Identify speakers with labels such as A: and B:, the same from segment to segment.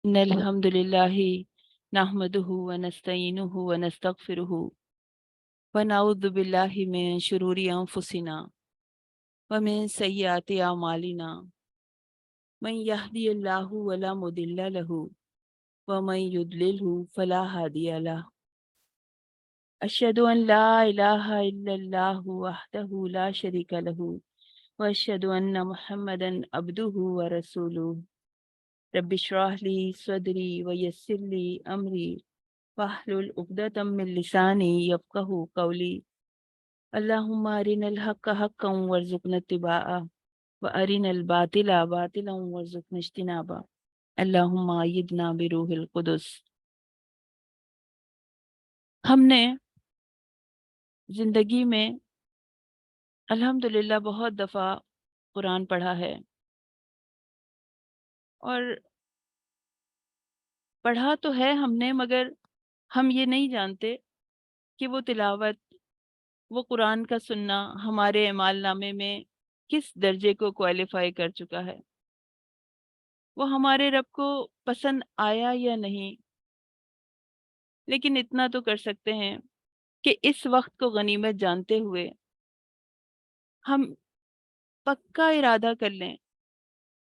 A: إن الحمد لله نحمده ونستعينه ونستغفره ونعوذ بالله من شرور أنفسنا ومن سيئات أعمالنا من يهدي الله ولا مضل له ومن يضلله فلا هادي له أشهد أن لا إله إلا الله وحده لا شريك له وأشهد أن محمدا عبده ورسوله رب اشرح لي صدري ويسر لي أمري واحلل عقدة من لساني يفقهوا قولي اللهم أرنا الحق حقا وارزقنا اتباعه وأرنا الباطل باطلا وارزقنا اجتنابه اللهم أيدنا بروح القدس۔ ہم نے زندگی میں الحمدللہ بہت دفعہ قرآن پڑھا ہے، اور پڑھا تو ہے ہم نے، مگر ہم یہ نہیں جانتے کہ وہ تلاوت، وہ قرآن کا سننا ہمارے اعمال نامے میں کس درجے کو کوالیفائی کر چکا ہے، وہ ہمارے رب کو پسند آیا یا نہیں۔ لیکن اتنا تو کر سکتے ہیں کہ اس وقت کو غنیمت جانتے ہوئے ہم پکا ارادہ کر لیں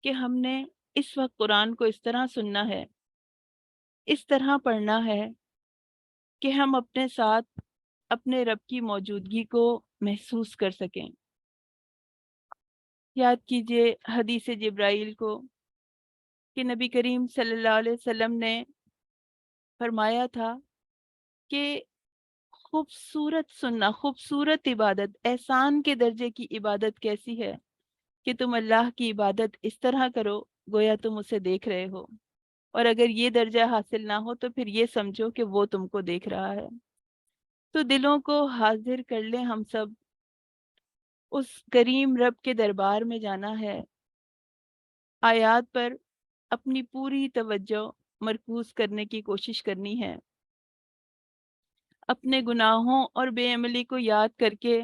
A: کہ ہم نے اس وقت قرآن کو اس طرح سننا ہے، اس طرح پڑھنا ہے کہ ہم اپنے ساتھ اپنے رب کی موجودگی کو محسوس کر سکیں۔ یاد کیجئے حدیث جبرائیل کو کہ نبی کریم صلی اللہ علیہ وسلم نے فرمایا تھا کہ خوبصورت سننا، خوبصورت عبادت، احسان کے درجے کی عبادت کیسی ہے کہ تم اللہ کی عبادت اس طرح کرو گویا تم اسے دیکھ رہے ہو، اور اگر یہ درجہ حاصل نہ ہو تو پھر یہ سمجھو کہ وہ تم کو دیکھ رہا ہے۔ تو دلوں کو حاضر کر لیں ہم سب، اس کریم رب کے دربار میں جانا ہے، آیات پر اپنی پوری توجہ مرکوز کرنے کی کوشش کرنی ہے، اپنے گناہوں اور بے عملی کو یاد کر کے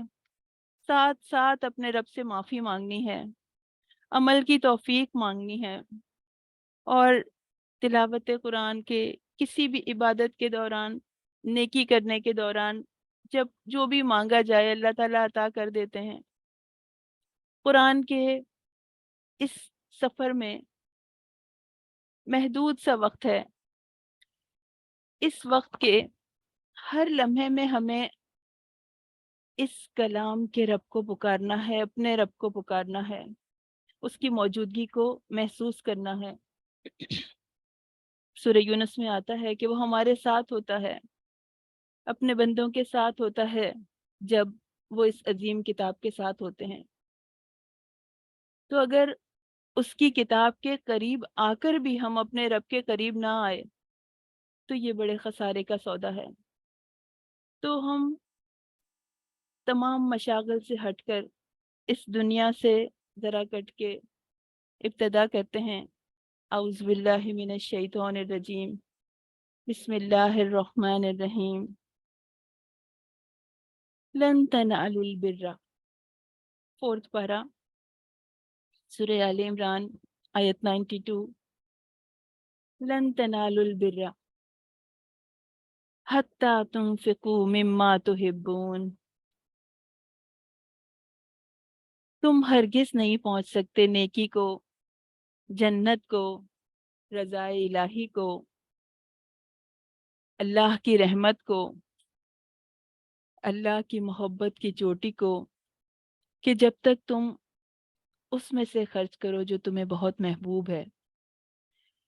A: ساتھ ساتھ اپنے رب سے معافی مانگنی ہے، عمل کی توفیق مانگنی ہے، اور تلاوت قرآن کے کسی بھی عبادت کے دوران، نیکی کرنے کے دوران جب جو بھی مانگا جائے اللہ تعالیٰ عطا کر دیتے ہیں۔ قرآن کے اس سفر میں محدود سا وقت ہے، اس وقت کے ہر لمحے میں ہمیں اس کلام کے رب کو پکارنا ہے، اپنے رب کو پکارنا ہے، اس کی موجودگی کو محسوس کرنا ہے۔ سورہ یونس میں آتا ہے کہ وہ ہمارے ساتھ ہوتا ہے، اپنے بندوں کے ساتھ ہوتا ہے جب وہ اس عظیم کتاب کے ساتھ ہوتے ہیں۔ تو اگر اس کی کتاب کے قریب آ کر بھی ہم اپنے رب کے قریب نہ آئے تو یہ بڑے خسارے کا سودا ہے۔ تو ہم تمام مشاغل سے ہٹ کر اس دنیا سے ذرا کٹ کے ابتدا کرتے ہیں۔ اعوذ باللہ من الشیطان الرجیم، بسم اللہ الرحمن الرحیم۔ لن تنالوا البر، فورتھ پارہ، سورہ آل عمران، آیت 92۔ لن تنالوا البر حتی تنفقوا مما تحبون، تم ہرگز نہیں پہنچ سکتے نیکی کو، جنت کو، رضا الہی کو، اللہ کی رحمت کو، اللہ کی محبت کی چوٹی کو، کہ جب تک تم اس میں سے خرچ کرو جو تمہیں بہت محبوب ہے۔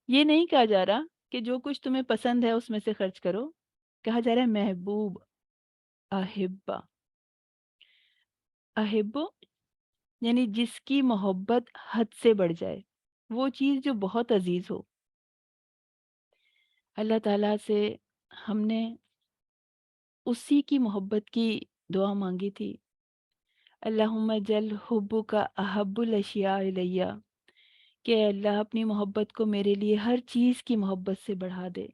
A: یہ نہیں کہا جا رہا کہ جو کچھ تمہیں پسند ہے اس میں سے خرچ کرو، کہا جا رہا ہے محبوب، احبا، احبو یعنی جس کی محبت حد سے بڑھ جائے، وہ چیز جو بہت عزیز ہو۔ اللہ تعالیٰ سے ہم نے اسی کی محبت کی دعا مانگی تھی، اللہم جل حبک احب الاشیاء الیہ، کہ اے اللہ اپنی محبت کو میرے لیے ہر چیز کی محبت سے بڑھا دے۔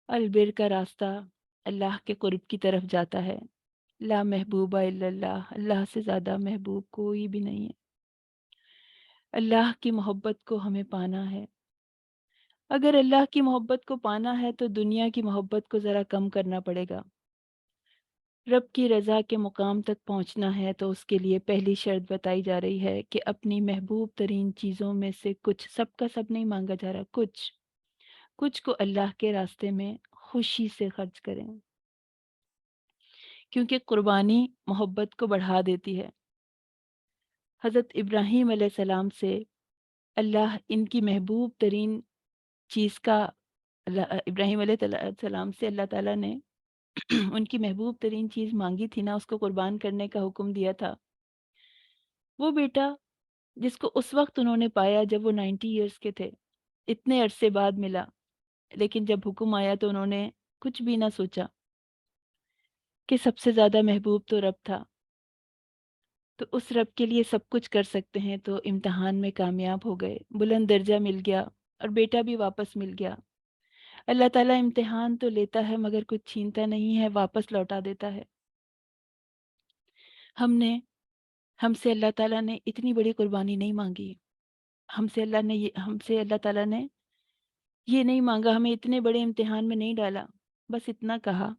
A: البر کا راستہ اللہ کے قرب کی طرف جاتا ہے، لا محبوب الا اللہ، اللہ سے زیادہ محبوب کوئی بھی نہیں ہے۔ اللہ کی محبت کو ہمیں پانا ہے، اگر اللہ کی محبت کو پانا ہے تو دنیا کی محبت کو ذرا کم کرنا پڑے گا۔ رب کی رضا کے مقام تک پہنچنا ہے تو اس کے لیے پہلی شرط بتائی جا رہی ہے کہ اپنی محبوب ترین چیزوں میں سے کچھ، سب کا سب نہیں مانگا جا رہا، کچھ کو اللہ کے راستے میں خوشی سے خرچ کریں، کیونکہ قربانی محبت کو بڑھا دیتی ہے۔ حضرت ابراہیم علیہ السلام سے اللہ ان کی محبوب ترین چیز کا، ابراہیم علیہ السلام سے اللہ تعالیٰ نے ان کی محبوب ترین چیز مانگی تھی نا، اس کو قربان کرنے کا حکم دیا تھا۔ وہ بیٹا جس کو اس وقت انہوں نے پایا جب وہ 90 ایئرس کے تھے، اتنے عرصے بعد ملا، لیکن جب حکم آیا تو انہوں نے کچھ بھی نہ سوچا کہ سب سے زیادہ محبوب تو رب تھا، تو اس رب کے لیے سب کچھ کر سکتے ہیں، تو امتحان میں کامیاب ہو گئے، بلند درجہ مل گیا اور بیٹا بھی واپس مل گیا۔ اللہ تعالیٰ امتحان تو لیتا ہے مگر کچھ چھینتا نہیں ہے، واپس لوٹا دیتا ہے۔ ہم سے اللہ تعالیٰ نے اتنی بڑی قربانی نہیں مانگی، ہم سے اللہ تعالیٰ نے یہ نہیں مانگا، ہمیں اتنے بڑے امتحان میں نہیں ڈالا، بس اتنا کہا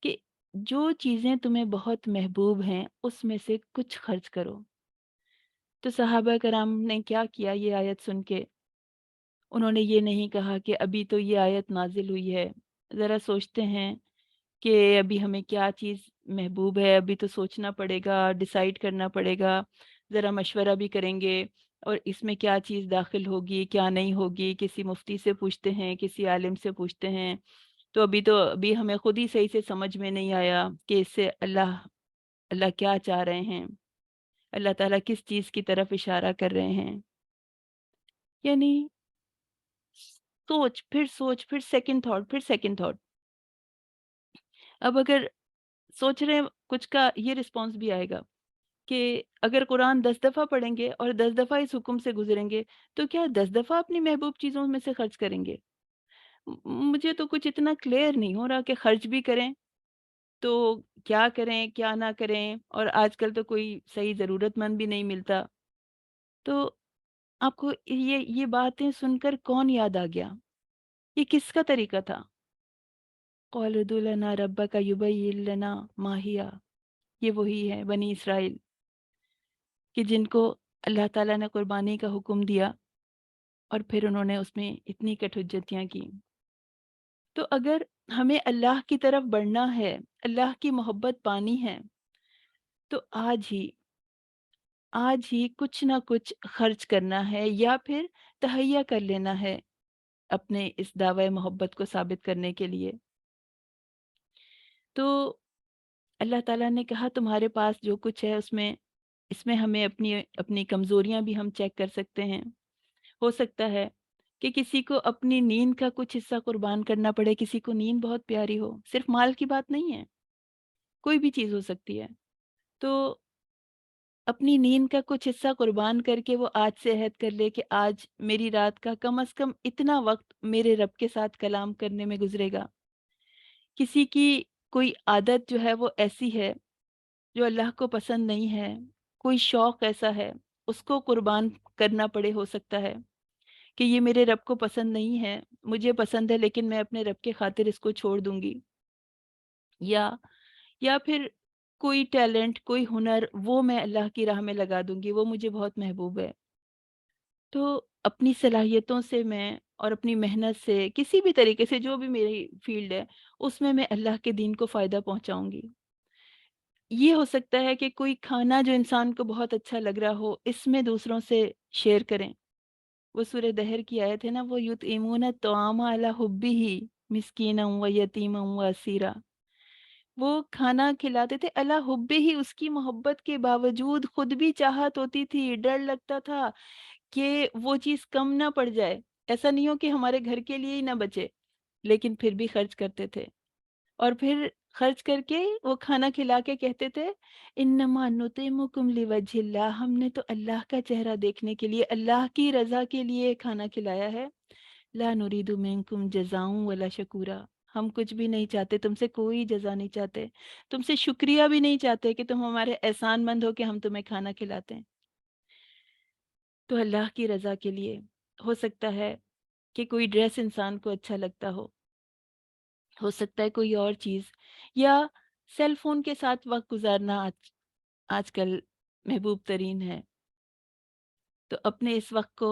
A: کہ جو چیزیں تمہیں بہت محبوب ہیں اس میں سے کچھ خرچ کرو۔ تو صحابہ کرام نے کیا کیا یہ آیت سن کے؟ انہوں نے یہ نہیں کہا کہ ابھی تو یہ آیت نازل ہوئی ہے، ذرا سوچتے ہیں کہ ابھی ہمیں کیا چیز محبوب ہے، ابھی تو سوچنا پڑے گا، ڈیسائیڈ کرنا پڑے گا، ذرا مشورہ بھی کریں گے، اور اس میں کیا چیز داخل ہوگی کیا نہیں ہوگی، کسی مفتی سے پوچھتے ہیں، کسی عالم سے پوچھتے ہیں، تو ابھی ہمیں خود ہی صحیح سے سمجھ میں نہیں آیا کہ اس سے اللہ کیا چاہ رہے ہیں، اللہ تعالیٰ کس چیز کی طرف اشارہ کر رہے ہیں۔ یعنی سوچ پھر سیکنڈ تھاٹ۔ اب اگر سوچ رہے ہیں کچھ کا یہ رسپانس بھی آئے گا کہ اگر قرآن 10 دفعہ پڑھیں گے اور 10 دفعہ اس حکم سے گزریں گے تو کیا 10 دفعہ اپنی محبوب چیزوں میں سے خرچ کریں گے؟ مجھے تو کچھ اتنا کلیئر نہیں ہو رہا کہ خرچ بھی کریں تو کیا کریں کیا نہ کریں، اور آج کل تو کوئی صحیح ضرورت مند بھی نہیں ملتا۔ تو آپ کو یہ باتیں سن کر کون یاد آ گیا؟ یہ کس کا طریقہ تھا؟ قَالُوا ادْعُ لَنَا رَبَّكَ يُبَيِّن لَنَا مَا هِيَ، یہ وہی ہے بنی اسرائیل کہ جن کو اللہ تعالیٰ نے قربانی کا حکم دیا اور پھر انہوں نے اس میں اتنی کٹ حجتیاں کی۔ تو اگر ہمیں اللہ کی طرف بڑھنا ہے، اللہ کی محبت پانی ہے، تو آج ہی کچھ نہ کچھ خرچ کرنا ہے یا پھر تہیہ کر لینا ہے اپنے اس دعوی محبت کو ثابت کرنے کے لیے۔ تو اللہ تعالیٰ نے کہا تمہارے پاس جو کچھ ہے اس میں ہمیں اپنی کمزوریاں بھی ہم چیک کر سکتے ہیں۔ ہو سکتا ہے کہ کسی کو اپنی نیند کا کچھ حصہ قربان کرنا پڑے، کسی کو نیند بہت پیاری ہو، صرف مال کی بات نہیں ہے، کوئی بھی چیز ہو سکتی ہے، تو اپنی نیند کا کچھ حصہ قربان کر کے وہ آج سے عہد کر لے کہ آج میری رات کا کم از کم اتنا وقت میرے رب کے ساتھ کلام کرنے میں گزرے گا۔ کسی کی کوئی عادت جو ہے وہ ایسی ہے جو اللہ کو پسند نہیں ہے، کوئی شوق ایسا ہے اس کو قربان کرنا پڑے، ہو سکتا ہے کہ یہ میرے رب کو پسند نہیں ہے، مجھے پسند ہے لیکن میں اپنے رب کے خاطر اس کو چھوڑ دوں گی، یا پھر کوئی ٹیلنٹ، کوئی ہنر، وہ میں اللہ کی راہ میں لگا دوں گی، وہ مجھے بہت محبوب ہے۔ تو اپنی صلاحیتوں سے میں اور اپنی محنت سے کسی بھی طریقے سے جو بھی میری فیلڈ ہے اس میں اللہ کے دین کو فائدہ پہنچاؤں گی۔ یہ ہو سکتا ہے کہ کوئی کھانا جو انسان کو بہت اچھا لگ رہا ہو اس میں دوسروں سے شیئر کریں۔ وہ سورہ دہر کی آیت ہے نا، وہ یطعمون الطعام علی حبہ مسکینا و یتیما و اسیرا، وہ کھانا کھلاتے تھے اللہ حبہ ہی، اس کی محبت کے باوجود خود بھی چاہت ہوتی تھی، ڈر لگتا تھا کہ وہ چیز کم نہ پڑ جائے، ایسا نہیں ہو کہ ہمارے گھر کے لیے ہی نہ بچے، لیکن پھر بھی خرچ کرتے تھے، اور پھر خرچ کر کے وہ کھانا کھلا کے کہتے تھے انما نطعمکم لوجہ اللہ، ہم نے تو اللہ کا چہرہ دیکھنے کے لیے، اللہ کی رضا کے لیے کھانا کھلایا ہے، لا نرید منکم جزاء ولا شکورا، ہم کچھ بھی نہیں چاہتے، تم سے کوئی جزا نہیں چاہتے، تم سے شکریہ بھی نہیں چاہتے کہ تم ہمارے احسان مند ہو کہ ہم تمہیں کھانا کھلاتے ہیں۔ تو اللہ کی رضا کے لیے ہو سکتا ہے کہ کوئی ڈریس انسان کو اچھا لگتا ہو سکتا ہے کوئی اور چیز، یا سیل فون کے ساتھ وقت گزارنا آج کل محبوب ترین ہے۔ تو اپنے اس وقت کو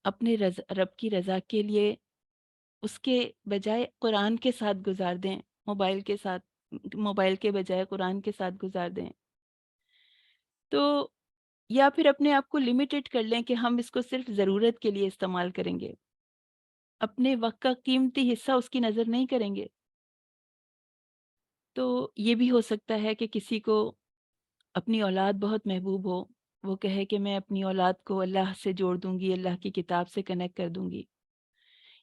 A: اپنے رب کی رضا کے لیے اس کے بجائے قرآن کے ساتھ گزار دیں، موبائل کے بجائے قرآن کے ساتھ گزار دیں۔ تو یا پھر اپنے آپ کو لمیٹڈ کر لیں کہ ہم اس کو صرف ضرورت کے لیے استعمال کریں گے، اپنے وقت کا قیمتی حصہ اس کی نظر نہیں کریں گے۔ تو یہ بھی ہو سکتا ہے کہ کسی کو اپنی اولاد بہت محبوب ہو، وہ کہے کہ میں اپنی اولاد کو اللہ سے جوڑ دوں گی، اللہ کی کتاب سے کنیکٹ کر دوں گی۔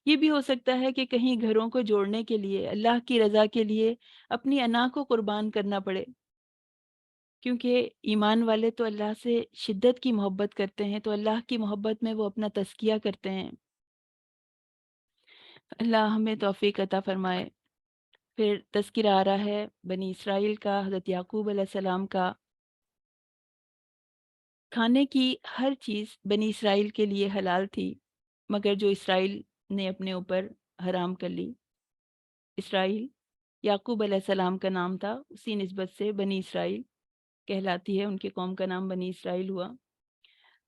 A: یہ بھی ہو سکتا ہے کہ کہیں گھروں کو جوڑنے کے لیے، اللہ کی رضا کے لیے اپنی انا کو قربان کرنا پڑے، کیونکہ ایمان والے تو اللہ سے شدت کی محبت کرتے ہیں، تو اللہ کی محبت میں وہ اپنا تزکیہ کرتے ہیں۔ اللہ ہمیں توفیق عطا فرمائے۔ پھر تذکرہ آ رہا ہے بنی اسرائیل کا، حضرت یعقوب علیہ السلام کا۔ کھانے کی ہر چیز بنی اسرائیل کے لیے حلال تھی، مگر جو اسرائیل نے اپنے اوپر حرام کر لی۔ اسرائیل یعقوب علیہ السلام کا نام تھا، اسی نسبت سے بنی اسرائیل کہلاتی ہے، ان کے قوم کا نام بنی اسرائیل ہوا۔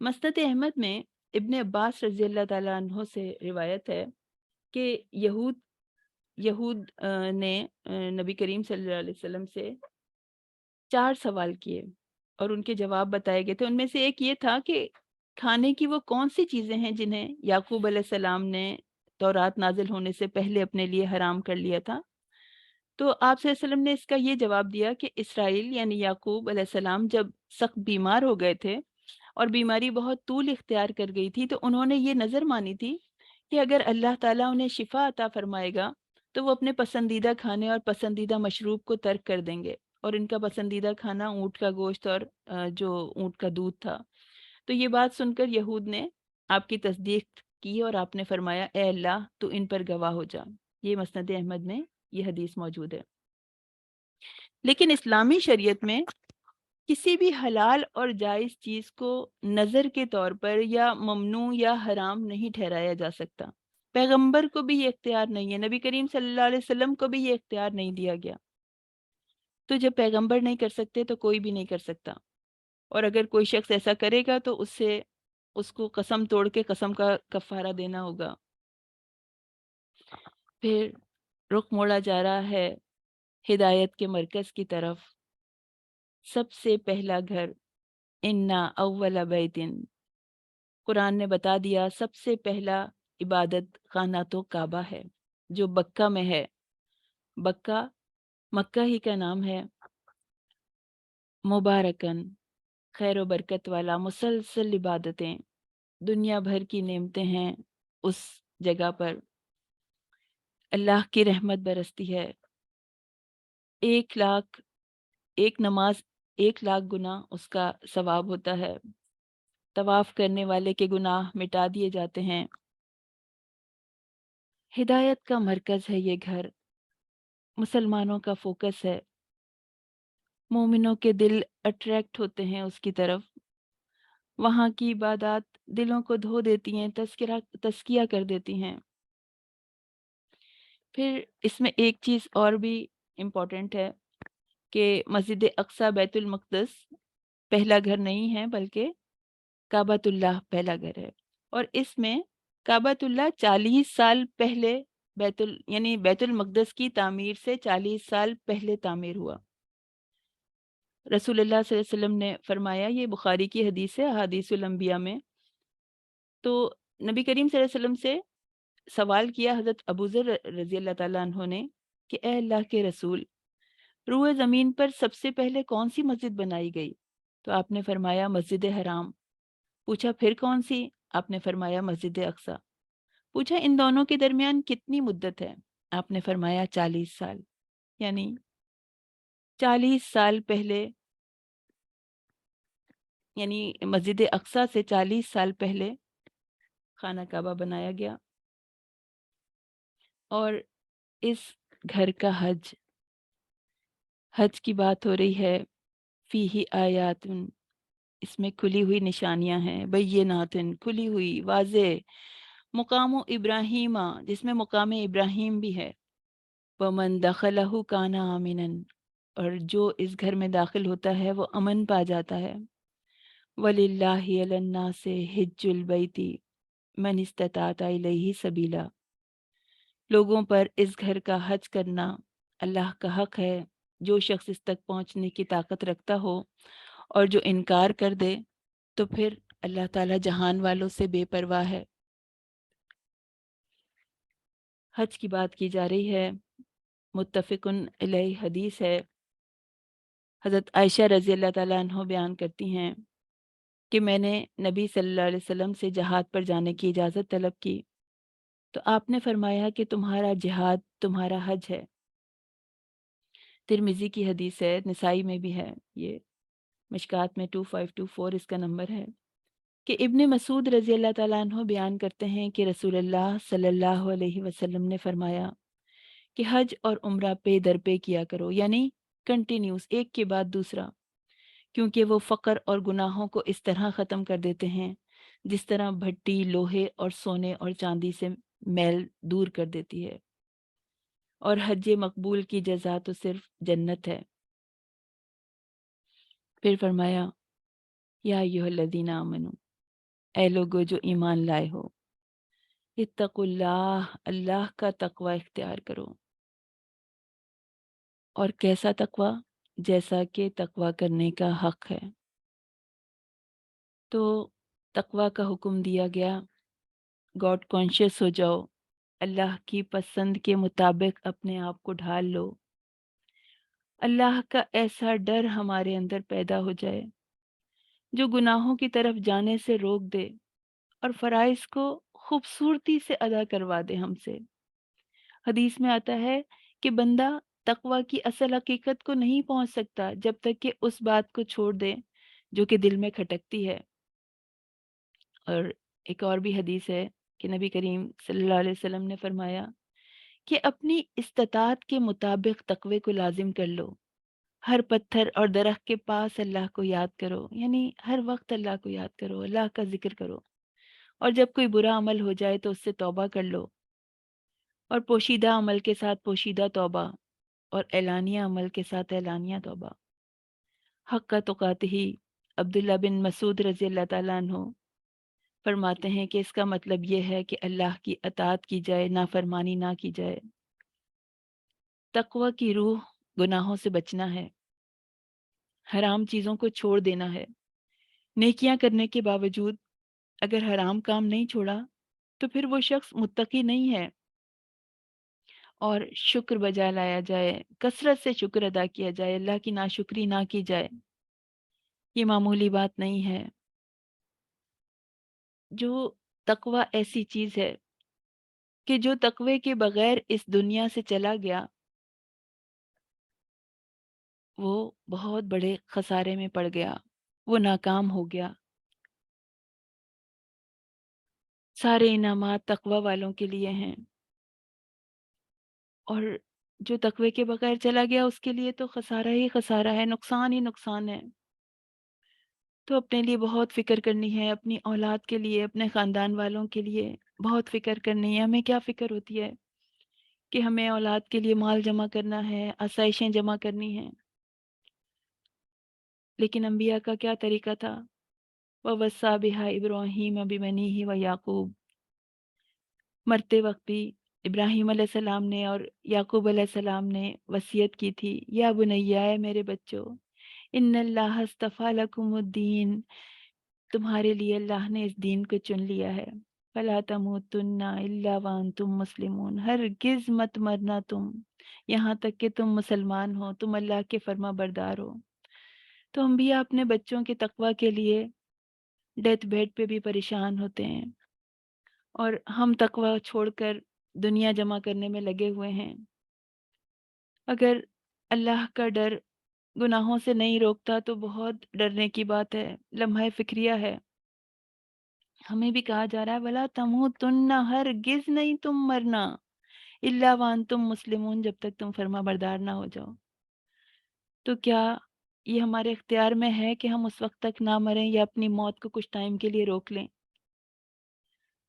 A: مسند احمد میں ابن عباس رضی اللہ تعالیٰ عنہ سے روایت ہے کہ یہود نے نبی کریم صلی اللہ علیہ وسلم سے 4 سوال کیے اور ان کے جواب بتائے گئے تھے۔ ان میں سے ایک یہ تھا کہ کھانے کی وہ کون سی چیزیں ہیں جنہیں یعقوب علیہ السلام نے تورات نازل ہونے سے پہلے اپنے لیے حرام کر لیا تھا۔ تو آپ صلی اللہ علیہ وسلم نے اس کا یہ جواب دیا کہ اسرائیل یعنی یعقوب علیہ السلام جب سخت بیمار ہو گئے تھے اور بیماری بہت طول اختیار کر گئی تھی، تو انہوں نے یہ نظر مانی تھی کہ اگر اللہ تعالیٰ انہیں شفا عطا فرمائے گا تو وہ اپنے پسندیدہ کھانے اور پسندیدہ مشروب کو ترک کر دیں گے، اور ان کا پسندیدہ کھانا اونٹ کا گوشت اور جو اونٹ کا دودھ تھا۔ تو یہ بات سن کر یہود نے آپ کی تصدیق کی اور آپ نے فرمایا اے اللہ تو ان پر گواہ ہو جا۔ یہ مسند احمد میں یہ حدیث موجود ہے۔ لیکن اسلامی شریعت میں کسی بھی حلال اور جائز چیز کو نظر کے طور پر یا ممنوع یا حرام نہیں ٹھہرایا جا سکتا۔ پیغمبر کو بھی یہ اختیار نہیں ہے، نبی کریم صلی اللہ علیہ وسلم کو بھی یہ اختیار نہیں دیا گیا۔ تو جب پیغمبر نہیں کر سکتے تو کوئی بھی نہیں کر سکتا، اور اگر کوئی شخص ایسا کرے گا تو اس کو قسم توڑ کے قسم کا کفارہ دینا ہوگا۔ پھر رخ موڑا جا رہا ہے ہدایت کے مرکز کی طرف۔ سب سے پہلا گھر انا اول بیت، قرآن نے بتا دیا سب سے پہلا عبادت خانہ تو کعبہ ہے جو بکہ میں ہے۔ بکہ مکہ ہی کا نام ہے۔ مبارکن، خیر و برکت والا، مسلسل عبادتیں، دنیا بھر کی نعمتیں ہیں اس جگہ پر، اللہ کی رحمت برستی ہے۔ 1,00,000 ایک نماز 1,00,000 گناہ اس کا ثواب ہوتا ہے۔ طواف کرنے والے کے گناہ مٹا دیے جاتے ہیں۔ ہدایت کا مرکز ہے یہ گھر، مسلمانوں کا فوکس ہے، مومنوں کے دل اٹریکٹ ہوتے ہیں اس کی طرف۔ وہاں کی عبادات دلوں کو دھو دیتی ہیں، تزکیہ کر دیتی ہیں۔ پھر اس میں ایک چیز اور بھی امپورٹنٹ ہے کہ مسجد اقصی بیت المقدس پہلا گھر نہیں ہے بلکہ کعبۃ اللہ پہلا گھر ہے، اور اس میں کعبۃ اللہ 40 سال پہلے یعنی بیت المقدس کی تعمیر سے 40 سال پہلے تعمیر ہوا۔ رسول اللہ صلی اللہ علیہ وسلم نے فرمایا، یہ بخاری کی حدیث ہے احادیث الانبیاء میں، تو نبی کریم صلی اللہ علیہ وسلم سے سوال کیا حضرت ابو ذر رضی اللہ تعالیٰ عنہ نے کہ اے اللہ کے رسول، روئے زمین پر سب سے پہلے کون سی مسجد بنائی گئی؟ تو آپ نے فرمایا مسجد حرام۔ پوچھا پھر کون سی؟ آپ نے فرمایا مسجد اقصی۔ پوچھا ان دونوں کے درمیان کتنی مدت ہے؟ آپ نے فرمایا 40 سال، یعنی 40 سال پہلے، یعنی مسجد اقصی سے 40 سال پہلے خانہ کعبہ بنایا گیا۔ اور اس گھر کا حج کی بات ہو رہی ہے، فیہ آیات، اس میں کھلی ہوئی نشانیاں ہیں، بینات، کھلی ہوئی واضح مقام ابراہیمہ جس میں مقام ابراہیم بھی ہے، ومن دخلہ کان آمنا، اور جو اس گھر میں داخل ہوتا ہے وہ امن پا جاتا ہے، وَلِلَّهِ عَلَى النَّاسِ حِجُّ الْبَيْتِ مَنِ اسْتَطَاعَ إِلَيْهِ سَبِيلًا، لوگوں پر اس گھر کا حج کرنا اللہ کا حق ہے، جو شخص اس تک پہنچنے کی طاقت رکھتا ہو، اور جو انکار کر دے تو پھر اللہ تعالیٰ جہان والوں سے بے پرواہ ہے۔ حج کی بات کی جا رہی ہے، متفقن علیہ حدیث ہے، حضرت عائشہ رضی اللہ تعالیٰ عنہ بیان کرتی ہیں کہ میں نے نبی صلی اللہ علیہ وسلم سے جہاد پر جانے کی اجازت طلب کی، تو آپ نے فرمایا کہ تمہارا جہاد تمہارا حج ہے۔ ترمذی کی حدیث ہے، نسائی میں بھی ہے، یہ مشکات میں 2524 اس کا نمبر ہے، کہ ابن مسعود رضی اللہ تعالیٰ عنہ بیان کرتے ہیں کہ رسول اللہ صلی اللہ علیہ وسلم نے فرمایا کہ حج اور عمرہ پے در پے کیا کرو، یعنی کنٹینیوس، ایک کے بعد دوسرا، کیونکہ وہ فقر اور گناہوں کو اس طرح ختم کر دیتے ہیں جس طرح بھٹی لوہے اور سونے اور چاندی سے میل دور کر دیتی ہے، اور حج مقبول کی جزا تو صرف جنت ہے۔ پھر فرمایا یا ایھا الذین آمنو، اے لوگو جو ایمان لائے ہو، اتقوا اللہ، اللہ کا تقوی اختیار کرو، اور کیسا تقوی؟ جیسا کہ تقوی کرنے کا حق ہے۔ تو تقوی کا حکم دیا گیا، گاڈ کانشیس ہو جاؤ، اللہ کی پسند کے مطابق اپنے آپ کو ڈھال لو، اللہ کا ایسا ڈر ہمارے اندر پیدا ہو جائے جو گناہوں کی طرف جانے سے روک دے اور فرائض کو خوبصورتی سے ادا کروا دے ہم سے۔ حدیث میں آتا ہے کہ بندہ تقوی کی اصل حقیقت کو نہیں پہنچ سکتا جب تک کہ اس بات کو چھوڑ دے جو کہ دل میں کھٹکتی ہے۔ اور ایک اور بھی حدیث ہے کہ نبی کریم صلی اللہ علیہ وسلم نے فرمایا کہ اپنی استطاعت کے مطابق تقوی کو لازم کر لو، ہر پتھر اور درخت کے پاس اللہ کو یاد کرو، یعنی ہر وقت اللہ کو یاد کرو، اللہ کا ذکر کرو، اور جب کوئی برا عمل ہو جائے تو اس سے توبہ کر لو، اور پوشیدہ عمل کے ساتھ پوشیدہ توبہ، اور اعلانیہ عمل کے ساتھ اعلانیہ توبہ۔ حق تقاتہ ہی، عبداللہ بن مسعود رضی اللہ تعالیٰ عنہ فرماتے ہیں کہ اس کا مطلب یہ ہے کہ اللہ کی اطاعت کی جائے، نافرمانی نہ کی جائے۔ تقوی کی روح گناہوں سے بچنا ہے، حرام چیزوں کو چھوڑ دینا ہے، نیکیاں کرنے کے باوجود اگر حرام کام نہیں چھوڑا تو پھر وہ شخص متقی نہیں ہے۔ اور شکر بجا لایا جائے، کثرت سے شکر ادا کیا جائے، اللہ کی ناشکری نہ کی جائے، یہ معمولی بات نہیں ہے۔ جو تقوی ایسی چیز ہے کہ جو تقوی کے بغیر اس دنیا سے چلا گیا وہ بہت بڑے خسارے میں پڑ گیا، وہ ناکام ہو گیا۔ سارے انعامات تقوی والوں کے لیے ہیں، اور جو تقوی کے بغیر چلا گیا اس کے لیے تو خسارہ ہی خسارہ ہے، نقصان ہی نقصان ہے۔ تو اپنے لیے بہت فکر کرنی ہے، اپنی اولاد کے لیے، اپنے خاندان والوں کے لیے بہت فکر کرنی ہے۔ ہمیں کیا فکر ہوتی ہے کہ ہمیں اولاد کے لیے مال جمع کرنا ہے، آسائشیں جمع کرنی ہیں، لیکن انبیاء کا کیا طریقہ تھا؟ وَوَصَّىٰ بِهَا إِبْرَاهِيمَ بِبَنِيهِ وَيَعْقُوبَ، مرتے وقت بھی ابراہیم علیہ السلام نے اور یعقوب علیہ السلام نے وصیت کی تھی، یا بنیا، اے میرے بچوں، ان اللہ اصطفیٰ لکم الدین، تمہارے لیے اللہ نے اس دین کو چن لیا ہے، فلا تموتن الا وانتم مسلمون، ہرگز مت مرنا تم یہاں تک کہ تم مسلمان ہو، تم اللہ کے فرما بردار ہو۔ تو انبیاء اپنے بچوں کے تقوی کے لیے ڈیتھ بیڈ پہ بھی پریشان ہوتے ہیں، اور ہم تقوی چھوڑ کر دنیا جمع کرنے میں لگے ہوئے ہیں۔ اگر اللہ کا ڈر گناہوں سے نہیں روکتا تو بہت ڈرنے کی بات ہے، لمحہ فکریہ ہے۔ ہمیں بھی کہا جا رہا ہے وَلَا تَمُوتُنَّ، ہرگز نہیں تم مرنا، إِلَّا وَأَنْتُمْ مُسْلِمُونَ، جب تک تم فرما بردار نہ ہو جاؤ۔ تو کیا یہ ہمارے اختیار میں ہے کہ ہم اس وقت تک نہ مریں یا اپنی موت کو کچھ ٹائم کے لیے روک لیں؟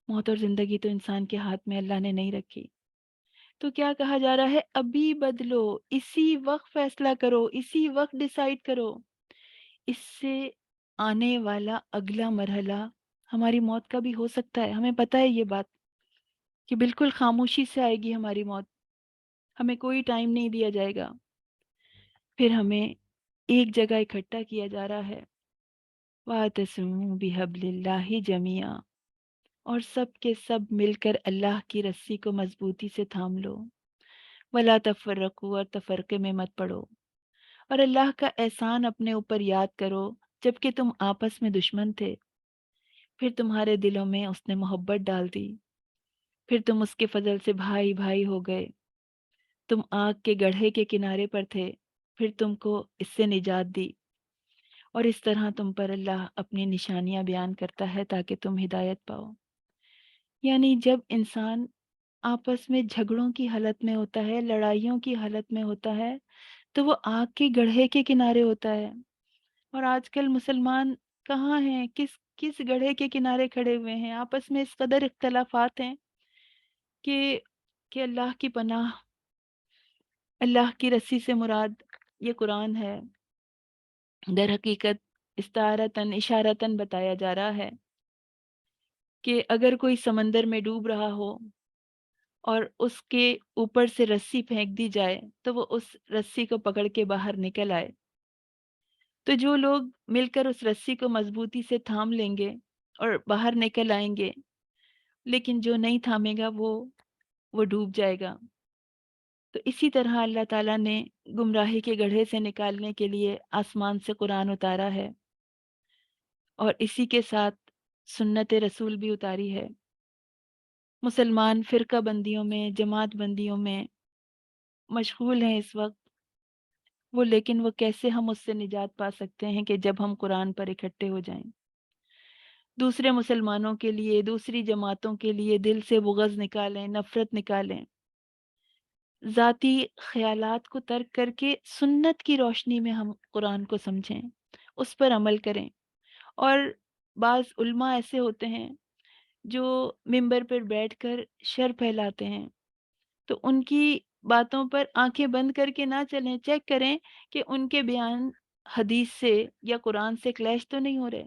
A: موت اور زندگی تو انسان کے ہاتھ میں اللہ نے نہیں رکھی. تو کیا کہا جا رہا ہے؟ ابھی بدلو، اسی وقت فیصلہ کرو، اسی وقت ڈیسائیڈ کرو. اس سے آنے والا اگلا مرحلہ ہماری موت کا بھی ہو سکتا ہے. ہمیں پتہ ہے یہ بات کہ بالکل خاموشی سے آئے گی ہماری موت. ہمیں کوئی ٹائم نہیں دیا جائے گا. پھر ہمیں ایک جگہ اکٹھا کیا جا رہا ہے. وَاعْتَصِمُوا بِحَبْلِ اللَّهِ جَمِيعًا، اور سب کے سب مل کر اللہ کی رسی کو مضبوطی سے تھام لو. وَلَا تَفَرَّقُوا، اور تفرقے میں مت پڑو. اور اللہ کا احسان اپنے اوپر یاد کرو جبکہ تم آپس میں دشمن تھے. پھر تمہارے دلوں میں اس نے محبت ڈال دی. پھر تم اس کے فضل سے بھائی بھائی ہو گئے. تم آگ کے گڑھے کے کنارے پر تھے، پھر تم کو اس سے نجات دی. اور اس طرح تم پر اللہ اپنی نشانیاں بیان کرتا ہے تاکہ تم ہدایت پاؤ. یعنی جب انسان آپس میں جھگڑوں کی حالت میں ہوتا ہے، لڑائیوں کی حالت میں ہوتا ہے، تو وہ آگ کے گڑھے کے کنارے ہوتا ہے. اور آج کل مسلمان کہاں ہیں؟ کس کس گڑھے کے کنارے کھڑے ہوئے ہیں؟ آپس میں اس قدر اختلافات ہیں کہ اللہ کی پناہ. اللہ کی رسی سے مراد یہ قرآن ہے. در حقیقت استعارتاً اشارتاً بتایا جا رہا ہے کہ اگر کوئی سمندر میں ڈوب رہا ہو اور اس کے اوپر سے رسی پھینک دی جائے تو وہ اس رسی کو پکڑ کے باہر نکل آئے. تو جو لوگ مل کر اس رسی کو مضبوطی سے تھام لیں گے اور باہر نکل آئیں گے، لیکن جو نہیں تھامے گا وہ ڈوب جائے گا. تو اسی طرح اللہ تعالیٰ نے گمراہی کے گڑھے سے نکالنے کے لیے آسمان سے قرآن اتارا ہے، اور اسی کے ساتھ سنت رسول بھی اتاری ہے. مسلمان فرقہ بندیوں میں، جماعت بندیوں میں مشغول ہیں اس وقت. لیکن وہ کیسے ہم اس سے نجات پا سکتے ہیں کہ جب ہم قرآن پر اکٹھے ہو جائیں. دوسرے مسلمانوں کے لیے، دوسری جماعتوں کے لیے دل سے بغض نکالیں، نفرت نکالیں. ذاتی خیالات کو ترک کر کے سنت کی روشنی میں ہم قرآن کو سمجھیں، اس پر عمل کریں. اور بعض علماء ایسے ہوتے ہیں جو منبر پر بیٹھ کر شر پھیلاتے ہیں، تو ان کی باتوں پر آنکھیں بند کر کے نہ چلیں. چیک کریں کہ ان کے بیان حدیث سے یا قرآن سے کلیش تو نہیں ہو رہے.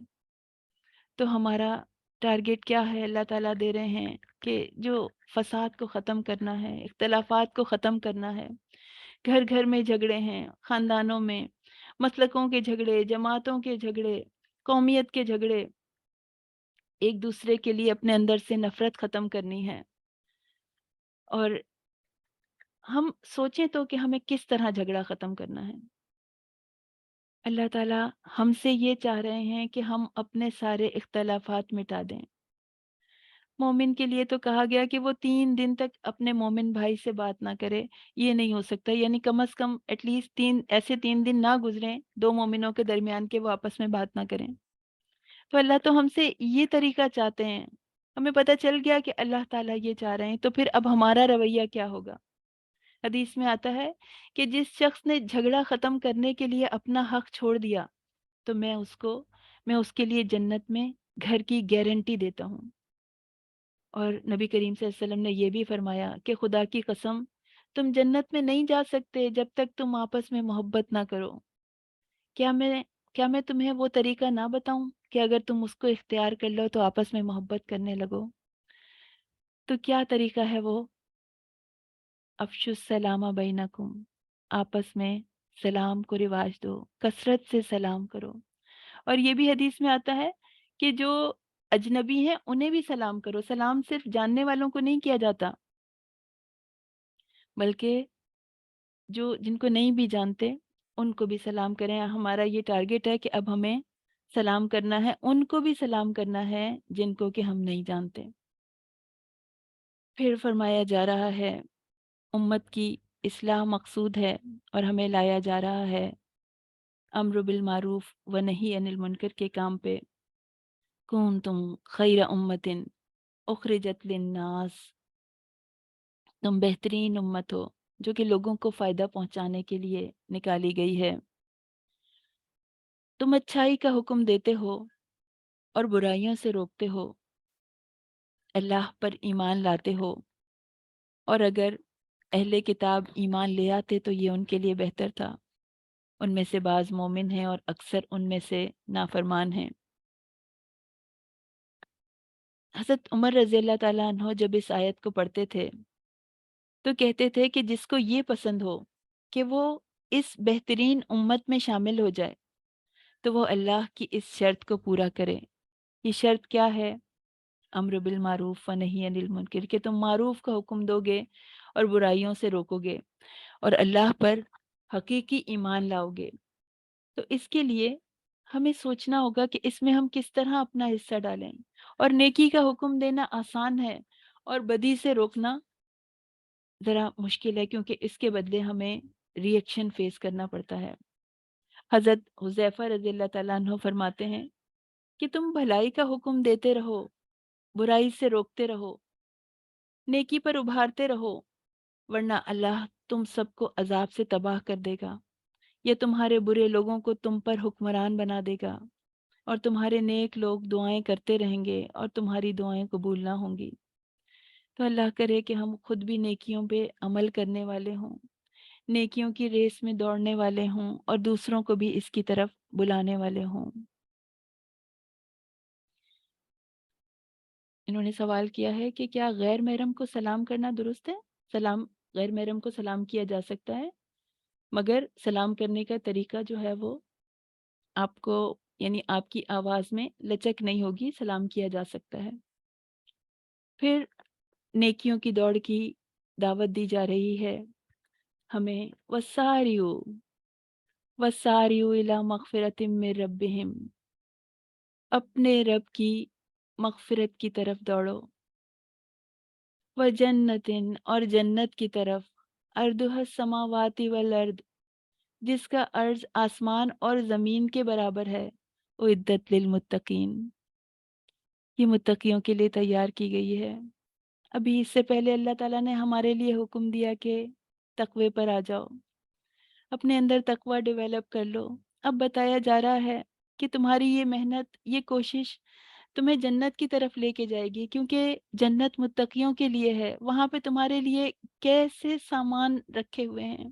A: تو ہمارا ٹارگٹ کیا ہے؟ اللہ تعالیٰ دے رہے ہیں کہ جو فساد کو ختم کرنا ہے، اختلافات کو ختم کرنا ہے. گھر گھر میں جھگڑے ہیں، خاندانوں میں مسلکوں کے جھگڑے، جماعتوں کے جھگڑے، قومیت کے جھگڑے. ایک دوسرے کے لیے اپنے اندر سے نفرت ختم کرنی ہے. اور ہم سوچیں تو کہ ہمیں کس طرح جھگڑا ختم کرنا ہے. اللہ تعالیٰ ہم سے یہ چاہ رہے ہیں کہ ہم اپنے سارے اختلافات مٹا دیں. مومن کے لیے تو کہا گیا کہ وہ 3 دن تک اپنے مومن بھائی سے بات نہ کرے. یہ نہیں ہو سکتا. یعنی کم از کم ایٹ لیسٹ ایسے 3 دن نہ گزریں دو مومنوں کے درمیان کے وہ آپس میں بات نہ کریں. تو اللہ تو ہم سے یہ طریقہ چاہتے ہیں. ہمیں پتہ چل گیا کہ اللہ تعالیٰ یہ چاہ رہے ہیں، تو پھر اب ہمارا رویہ کیا ہوگا؟ حدیث میں آتا ہے کہ جس شخص نے جھگڑا ختم کرنے کے لیے اپنا حق چھوڑ دیا تو میں اس کے لیے جنت میں گھر کی گارنٹی دیتا ہوں. اور نبی کریم صلی اللہ علیہ وسلم نے یہ بھی فرمایا کہ خدا کی قسم تم جنت میں نہیں جا سکتے جب تک تم آپس میں محبت نہ کرو. کیا میں تمہیں وہ طریقہ نہ بتاؤں کہ اگر تم اس کو اختیار کر لو تو آپس میں محبت کرنے لگو؟ تو کیا طریقہ ہے وہ؟ افشوا السلام بینکم، آپس میں سلام کو رواج دو، کثرت سے سلام کرو. اور یہ بھی حدیث میں آتا ہے کہ جو اجنبی ہیں انہیں بھی سلام کرو. سلام صرف جاننے والوں کو نہیں کیا جاتا، بلکہ جن کو نہیں بھی جانتے ان کو بھی سلام کریں. ہمارا یہ ٹارگٹ ہے کہ اب ہمیں سلام کرنا ہے، ان کو بھی سلام کرنا ہے جن کو کہ ہم نہیں جانتے. پھر فرمایا جا رہا ہے امت کی اصلاح مقصود ہے اور ہمیں لایا جا رہا ہے امر بالمعروف و نہی عن المنکر کے کام پہ. کنتم خیر امت اخرجت للناس، تم بہترین امت ہو جو کہ لوگوں کو فائدہ پہنچانے کے لیے نکالی گئی ہے. تم اچھائی کا حکم دیتے ہو اور برائیوں سے روکتے ہو. اللہ پر ایمان لاتے ہو، اور اگر اہل کتاب ایمان لے آتے تو یہ ان کے لیے بہتر تھا۔ ان میں سے بعض مومن ہیں اور اکثر ان میں سے نافرمان ہیں۔ حضرت عمر رضی اللہ تعالیٰ عنہ جب اس آیت کو پڑھتے تھے تو کہتے تھے کہ جس کو یہ پسند ہو کہ وہ اس بہترین امت میں شامل ہو جائے تو وہ اللہ کی اس شرط کو پورا کرے۔ یہ شرط کیا ہے؟ امر بالمعروف و نہی عن المنکر، کہ تم معروف کا حکم دو گے اور برائیوں سے روکو گے اور اللہ پر حقیقی ایمان لاؤ گے۔ تو اس کے لیے ہمیں سوچنا ہوگا کہ اس میں ہم کس طرح اپنا حصہ ڈالیں، اور نیکی کا حکم دینا آسان ہے اور بدی سے روکنا ذرا مشکل ہے، کیونکہ اس کے بدلے ہمیں ری ایکشن فیس کرنا پڑتا ہے۔ حضرت حذیفہ رضی اللہ تعالیٰ عنہ فرماتے ہیں کہ تم بھلائی کا حکم دیتے رہو، برائی سے روکتے رہو، نیکی پر ابھارتے رہو، ورنہ اللہ تم سب کو عذاب سے تباہ کر دے گا، یا تمہارے برے لوگوں کو تم پر حکمران بنا دے گا، اور تمہارے نیک لوگ دعائیں کرتے رہیں گے اور تمہاری دعائیں قبول نہ ہوں گی۔ تو اللہ کرے کہ ہم خود بھی نیکیوں پہ عمل کرنے والے ہوں، نیکیوں کی ریس میں دوڑنے والے ہوں، اور دوسروں کو بھی اس کی طرف بلانے والے ہوں۔ انہوں نے سوال کیا ہے کہ کیا غیر محرم کو سلام کرنا درست ہے؟ سلام، غیر محرم کو سلام کیا جا سکتا ہے، مگر سلام کرنے کا طریقہ جو ہے وہ آپ کو، یعنی آپ کی آواز میں لچک نہیں ہوگی، سلام کیا جا سکتا ہے۔ پھر نیکیوں کی دوڑ کی دعوت دی جا رہی ہے ہمیں، وَسَارِعُوا وَسَارِعُوا إِلَىٰ مَغْفِرَةٍ مِّن رَّبِّهِمْ، اپنے رب کی مغفرت کی طرف دوڑو، وَجَنَّةٍ، اور جنت کی طرف، عرضها السماوات والارض، جس کا عرض آسمان اور زمین کے برابر ہے، اعدت للمتقین، یہ متقیوں کے لیے تیار کی گئی ہے۔ ابھی اس سے پہلے اللہ تعالیٰ نے ہمارے لیے حکم دیا کہ تقوی پر آ جاؤ، اپنے اندر تقوی ڈیولپ کر لو۔ اب بتایا جا رہا ہے کہ تمہاری یہ محنت، یہ کوشش تمہیں جنت کی طرف لے کے جائے گی، کیونکہ جنت متقیوں کے لیے ہے۔ وہاں پہ تمہارے لیے کیسے سامان رکھے ہوئے ہیں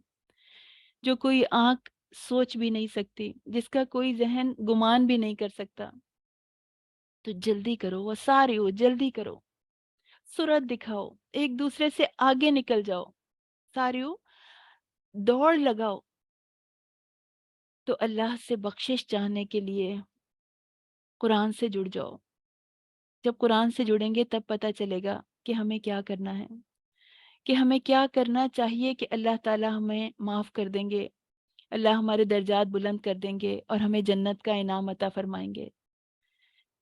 A: جو کوئی آنکھ سوچ بھی نہیں سکتی، جس کا کوئی ذہن گمان بھی نہیں کر سکتا۔ تو جلدی کرو، وہ سارے ہو، جلدی کرو، سرعت دکھاؤ، ایک دوسرے سے آگے نکل جاؤ، سارے ہو، دوڑ لگاؤ۔ تو اللہ سے بخشش چاہنے کے لیے قرآن سے جڑ جاؤ۔ جب قرآن سے جڑیں گے تب پتہ چلے گا کہ ہمیں کیا کرنا ہے، کہ ہمیں کیا کرنا چاہیے، کہ اللہ تعالیٰ ہمیں معاف کر دیں گے، اللہ ہمارے درجات بلند کر دیں گے اور ہمیں جنت کا انعام عطا فرمائیں گے،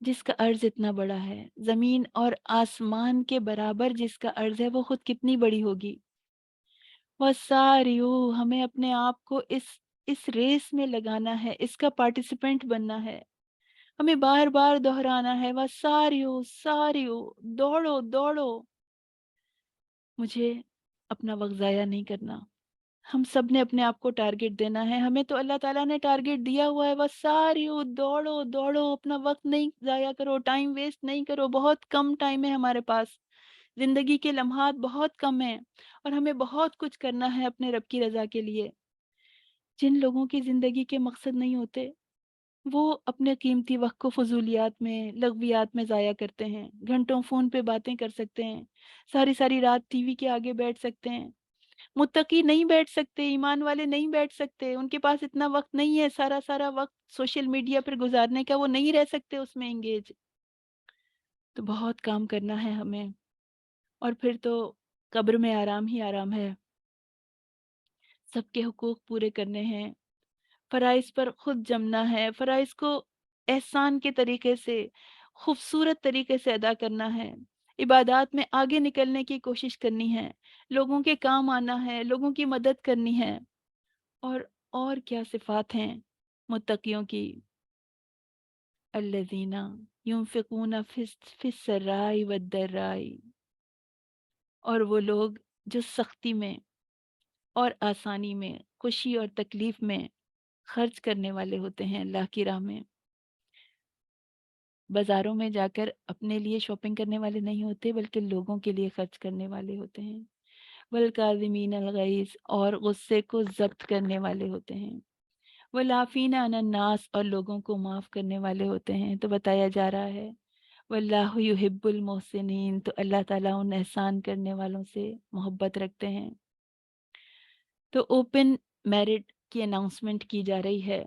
A: جس کا عرض اتنا بڑا ہے، زمین اور آسمان کے برابر جس کا عرض ہے، وہ خود کتنی بڑی ہوگی۔ وَسَارِعُوا، ہمیں اپنے آپ کو اس ریس میں لگانا ہے، اس کا پارٹیسپینٹ بننا ہے، ہمیں بار بار دہرانا ہے، وَسَارِعُوا سَارِعُوا، دوڑو دوڑو، مجھے اپنا وقت ضائع نہیں کرنا۔ ہم سب نے اپنے آپ کو ٹارگٹ دینا ہے، ہمیں تو اللہ تعالیٰ نے ٹارگٹ دیا ہوا ہے، وَسَارِعُوا، دوڑو دوڑو، اپنا وقت نہیں ضائع کرو، ٹائم ویسٹ نہیں کرو، بہت کم ٹائم ہے ہمارے پاس، زندگی کے لمحات بہت کم ہیں، اور ہمیں بہت کچھ کرنا ہے اپنے رب کی رضا کے لیے۔ جن لوگوں کی زندگی کے مقصد نہیں ہوتے، وہ اپنے قیمتی وقت کو فضولیات میں، لغویات میں ضائع کرتے ہیں، گھنٹوں فون پہ باتیں کر سکتے ہیں، ساری ساری رات ٹی وی کے آگے بیٹھ سکتے ہیں۔ متقی نہیں بیٹھ سکتے، ایمان والے نہیں بیٹھ سکتے، ان کے پاس اتنا وقت نہیں ہے سارا سارا وقت سوشل میڈیا پر گزارنے کا، وہ نہیں رہ سکتے اس میں انگیج۔ تو بہت کام کرنا ہے ہمیں، اور پھر تو قبر میں آرام ہی آرام ہے، سب کے حقوق پورے کرنے ہیں، فرائض پر خود جمنا ہے، فرائض کو احسان کے طریقے سے، خوبصورت طریقے سے ادا کرنا ہے، عبادات میں آگے نکلنے کی کوشش کرنی ہے، لوگوں کے کام آنا ہے، لوگوں کی مدد کرنی ہے۔ اور کیا صفات ہیں متقیوں کی؟ الذین ينفقون فی السراء والضراء، اور وہ لوگ جو سختی میں اور آسانی میں، خوشی اور تکلیف میں خرچ کرنے والے ہوتے ہیں اللہ کی راہ میں۔ بازاروں میں جا کر اپنے لیے شاپنگ کرنے والے نہیں ہوتے بلکہ لوگوں کے لیے خرچ کرنے والے ہوتے ہیں۔ والکاظمین الغیظ، اور غصے کو ضبط کرنے والے ہوتے ہیں۔ والعافین عن الناس، اور لوگوں کو معاف کرنے والے ہوتے ہیں۔ تو بتایا جا رہا ہے واللہ یحب المحسنین، تو اللہ تعالیٰ ان احسان کرنے والوں سے محبت رکھتے ہیں۔ تو اوپن میرٹ کی اناؤنسمنٹ کی جا رہی ہے۔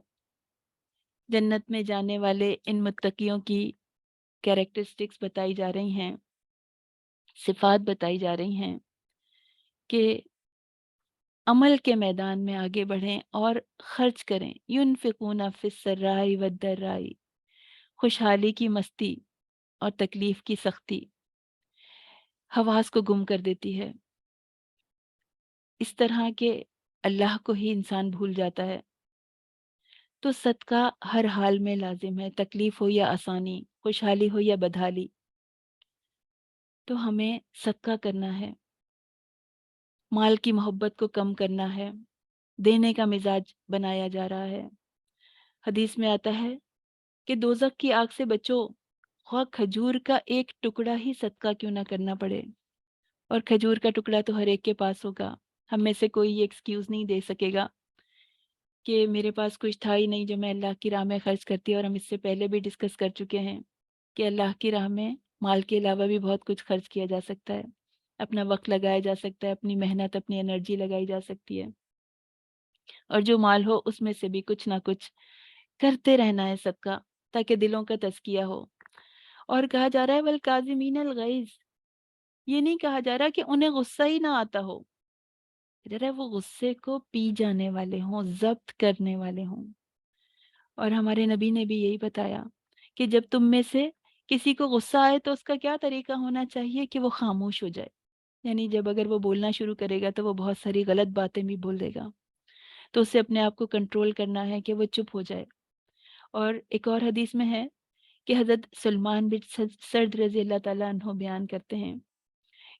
A: جنت میں جانے والے ان متقیوں کی کیریکٹرسٹکس بتائی جا رہی ہیں، صفات بتائی جا رہی ہیں کہ عمل کے میدان میں آگے بڑھیں اور خرچ کریں۔ ینفقون فی السراء والضراء، خوشحالی کی مستی اور تکلیف کی سختی حواس کو گم کر دیتی ہے، اس طرح کہ اللہ کو ہی انسان بھول جاتا ہے۔ تو صدقہ ہر حال میں لازم ہے، تکلیف ہو یا آسانی، خوشحالی ہو یا بدحالی، تو ہمیں صدقہ کرنا ہے، مال کی محبت کو کم کرنا ہے، دینے کا مزاج بنایا جا رہا ہے۔ حدیث میں آتا ہے کہ دوزخ کی آگ سے بچو، خواہ کھجور کا ایک ٹکڑا ہی صدقہ کیوں نہ کرنا پڑے۔ اور کھجور کا ٹکڑا تو ہر ایک کے پاس ہوگا، ہم میں سے کوئی یہ ایکسکیوز نہیں دے سکے گا کہ میرے پاس کچھ تھا ہی نہیں جو میں اللہ کی راہ میں خرچ کرتی، اور ہم اس سے پہلے بھی ڈسکس کر چکے ہیں کہ اللہ کی راہ میں مال کے علاوہ بھی بہت کچھ خرچ کیا جا سکتا ہے، اپنا وقت لگایا جا سکتا ہے، اپنی محنت، اپنی انرجی لگائی جا سکتی ہے، اور جو مال ہو اس میں سے بھی کچھ نہ کچھ کرتے رہنا ہے صدقہ، تاکہ دلوں کا تزکیہ ہو۔ اور کہا جا رہا ہے والکاظمین الغیظ، یہ نہیں کہا جا رہا کہ انہیں غصہ ہی نہ آتا ہو، ذرا وہ غصے کو پی جانے والے ہوں، ضبط کرنے والے ہوں۔ اور ہمارے نبی نے بھی یہی بتایا کہ جب تم میں سے کسی کو غصہ آئے تو اس کا کیا طریقہ ہونا چاہیے کہ وہ خاموش ہو جائے، یعنی جب اگر وہ بولنا شروع کرے گا تو وہ بہت ساری غلط باتیں بھی بول دے گا، تو اسے اپنے آپ کو کنٹرول کرنا ہے کہ وہ چپ ہو جائے۔ اور ایک اور حدیث میں ہے کہ حضرت سلمان بن سرد رضی اللہ تعالیٰ عنہ بیان کرتے ہیں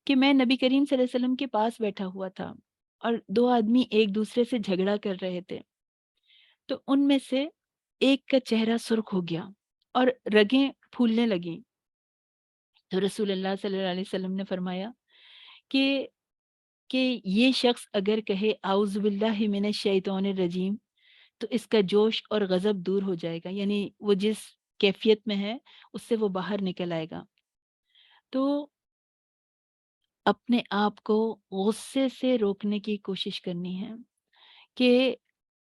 A: کہ میں نبی کریم صلی اللہ علیہ وسلم کے پاس بیٹھا ہوا تھا اور دو آدمی ایک دوسرے سے جھگڑا کر رہے تھے، تو ان میں سے ایک کا چہرہ سرخ ہو گیا اور رگیں پھولنے لگیں۔ تو رسول اللہ صلی اللہ علیہ وسلم نے فرمایا کہ یہ شخص اگر کہے اعوذ باللہ من الشیطان الرجیم تو اس کا جوش اور غضب دور ہو جائے گا، یعنی وہ جس کیفیت میں ہے اس سے وہ باہر نکل آئے گا۔ تو اپنے آپ کو غصے سے روکنے کی کوشش کرنی ہے کہ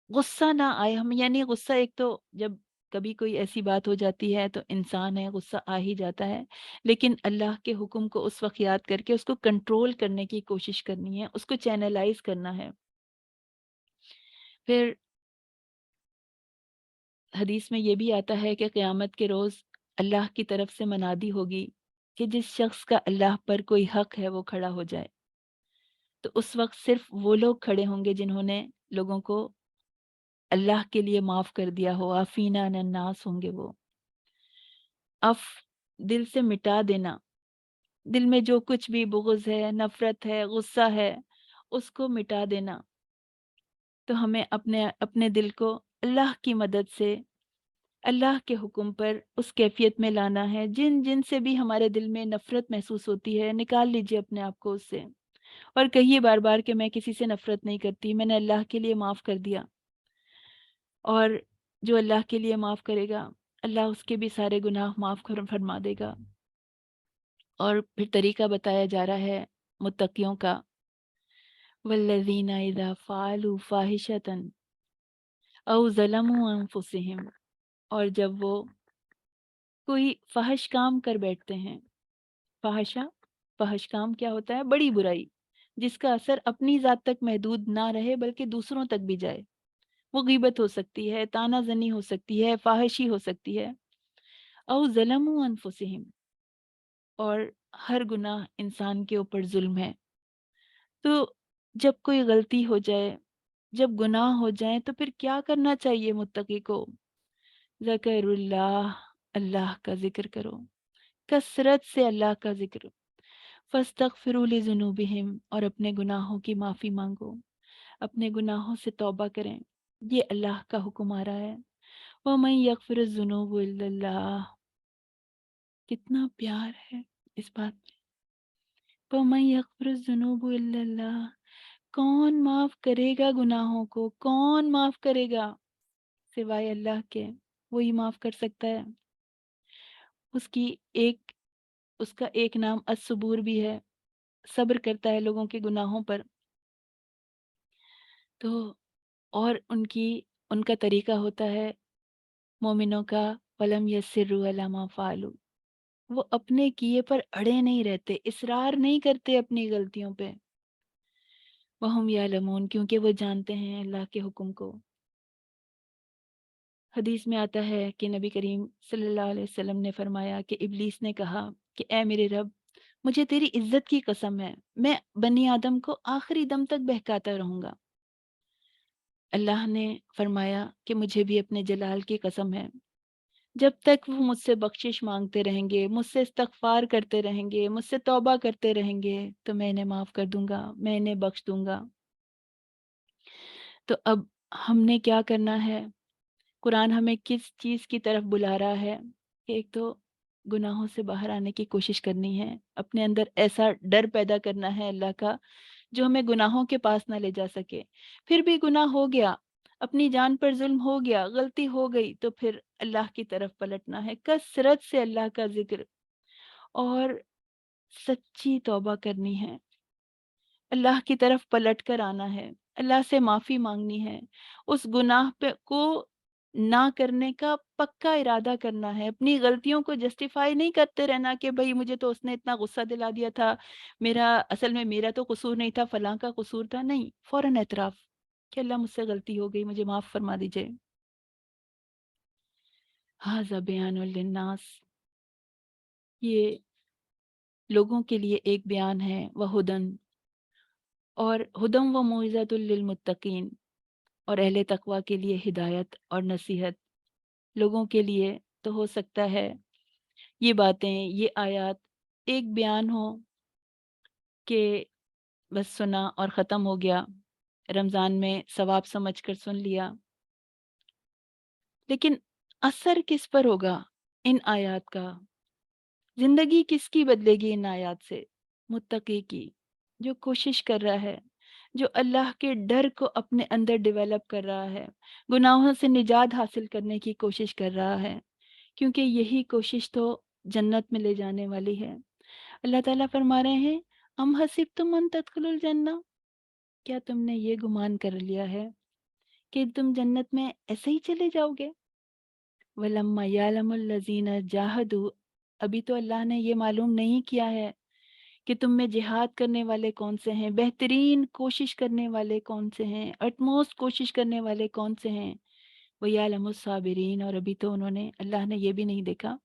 A: غصہ نہ آئے ہم، یعنی غصہ ایک تو جب کبھی کوئی ایسی بات ہو جاتی ہے تو انسان ہے، غصہ آ ہی جاتا ہے، لیکن اللہ کے حکم کو اس وقت یاد کر کے اس کو کنٹرول کرنے کی کوشش کرنی ہے، اس کو چینلائز کرنا ہے۔ پھر حدیث میں یہ بھی آتا ہے کہ قیامت کے روز اللہ کی طرف سے منادی ہوگی کہ جس شخص کا اللہ پر کوئی حق ہے وہ کھڑا ہو جائے، تو اس وقت صرف وہ لوگ کھڑے ہوں گے جنہوں نے لوگوں کو اللہ کے لیے معاف کر دیا ہو، عافینا عن الناس ہوں گے وہ۔ اف، دل سے مٹا دینا، دل میں جو کچھ بھی بغض ہے، نفرت ہے، غصہ ہے، اس کو مٹا دینا۔ تو ہمیں اپنے دل کو اللہ کی مدد سے اللہ کے حکم پر اس کیفیت میں لانا ہے، جن جن سے بھی ہمارے دل میں نفرت محسوس ہوتی ہے نکال لیجئے اپنے آپ کو اس سے، اور کہیے بار بار کہ میں کسی سے نفرت نہیں کرتی، میں نے اللہ کے لیے معاف کر دیا۔ اور جو اللہ کے لیے معاف کرے گا اللہ اس کے بھی سارے گناہ معاف فرما دے گا۔ اور پھر طریقہ بتایا جا رہا ہے متقیوں کا، والذین اذا فعلوا فاحشۃ او ظلموا انفسہم، اور جب وہ کوئی فحش کام کر بیٹھتے ہیں، فحش کام کیا ہوتا ہے؟ بڑی برائی جس کا اثر اپنی ذات تک محدود نہ رہے بلکہ دوسروں تک بھی جائے، وہ غیبت ہو سکتی ہے، طعنہ زنی ہو سکتی ہے، فحشی ہو سکتی ہے، او ظلموا انفسہم، اور ہر گناہ انسان کے اوپر ظلم ہے۔ تو جب کوئی غلطی ہو جائے، جب گناہ ہو جائیں تو پھر کیا کرنا چاہیے متقی کو؟ ذکر اللہ، اللہ کا ذکر کرو، کثرت سے اللہ کا ذکر، فاستغفروا لذنوبہم، اور اپنے گناہوں کی معافی مانگو، اپنے گناہوں سے توبہ کریں، یہ اللہ کا حکم آ رہا ہے۔ وَمَن يَغْفِرُ الذُّنُوبَ إِلَّا اللَّهُ، کتنا پیار ہے اس بات میں. وَمَن يَغْفِرُ الذُّنُوبَ إِلَّا اللَّهُ. کون معاف کرے گا گناہوں کو؟ کون معاف کرے گا سوائے اللہ کے؟ وہی معاف کر سکتا ہے. اس کی ایک اس کا ایک نام الصبور بھی ہے، صبر کرتا ہے لوگوں کے گناہوں پر. تو اور ان کا طریقہ ہوتا ہے مومنوں کا وَلَمْ يَسِرُّوا عَلَىٰ مَا فَعَلُوا. وہ اپنے کیے پر اڑے نہیں رہتے، اصرار نہیں کرتے اپنی غلطیوں پہ. وَهُمْ يَعْلَمُونَ، کیونکہ وہ جانتے ہیں اللہ کے حکم کو. حدیث میں آتا ہے کہ نبی کریم صلی اللہ علیہ وسلم نے فرمایا کہ ابلیس نے کہا کہ اے میرے رب، مجھے تیری عزت کی قسم ہے، میں بنی آدم کو آخری دم تک بہکاتا رہوں گا. اللہ نے فرمایا کہ مجھے بھی اپنے جلال کی قسم ہے، جب تک وہ مجھ سے بخشش مانگتے رہیں گے، مجھ سے استغفار کرتے رہیں گے، مجھ سے توبہ کرتے رہیں گے، تو میں انہیں معاف کر دوں گا، میں انہیں بخش دوں گا. تو اب ہم نے کیا کرنا ہے؟ قرآن ہمیں کس چیز کی طرف بلا رہا ہے کہ ایک تو گناہوں سے باہر آنے کی کوشش کرنی ہے، اپنے اندر ایسا ڈر پیدا کرنا ہے اللہ کا جو ہمیں گناہوں کے پاس نہ لے جا سکے. پھر بھی گناہ ہو گیا، اپنی جان پر ظلم ہو گیا، غلطی ہو گئی، تو پھر اللہ کی طرف پلٹنا ہے، کثرت سے اللہ کا ذکر اور سچی توبہ کرنی ہے، اللہ کی طرف پلٹ کر آنا ہے، اللہ سے معافی مانگنی ہے، اس گناہ کو نہ کرنے کا پکا ارادہ کرنا ہے. اپنی غلطیوں کو جسٹیفائی نہیں کرتے رہنا کہ بھئی مجھے تو اس نے اتنا غصہ دلا دیا تھا، اصل میں میرا تو قصور نہیں تھا، فلاں کا قصور تھا. نہیں، فوراً اعتراف کہ اللہ مجھ سے غلطی ہو گئی، مجھے معاف فرما دیجئے. ھذا بیان للناس، یہ لوگوں کے لیے ایک بیان ہے، وہدن، اور ہدم و موعظۃ للمتقین، اور اہل تقوی کے لیے ہدایت اور نصیحت. لوگوں کے لیے تو ہو سکتا ہے یہ باتیں، یہ آیات ایک بیان ہو کہ بس سنا اور ختم ہو گیا، رمضان میں ثواب سمجھ کر سن لیا، لیکن اثر کس پر ہوگا ان آیات کا؟ زندگی کس کی بدلے گی ان آیات سے؟ متقی کی، جو کوشش کر رہا ہے، جو اللہ کے ڈر کو اپنے اندر ڈیولپ کر رہا ہے، گناہوں سے نجات حاصل کرنے کی کوشش کر رہا ہے، کیونکہ یہی کوشش تو جنت میں لے جانے والی ہے. اللہ تعالیٰ فرما رہے ہیں ام حسبتم ان تدخلوا الجنہ، کیا تم نے یہ گمان کر لیا ہے کہ تم جنت میں ایسے ہی چلے جاؤ گے؟ وَلَمَّا يَعْلَمُ الَّذِينَ جَاهَدُوا، ابھی تو اللہ نے یہ معلوم نہیں کیا ہے کہ تم میں جہاد کرنے والے کون سے ہیں، بہترین کوشش کرنے والے کون سے ہیں، اٹموسٹ کوشش کرنے والے کون سے ہیں. وَيَعْلَمُ الصَّابِرِينَ، اور ابھی تو اللہ نے یہ بھی نہیں دیکھا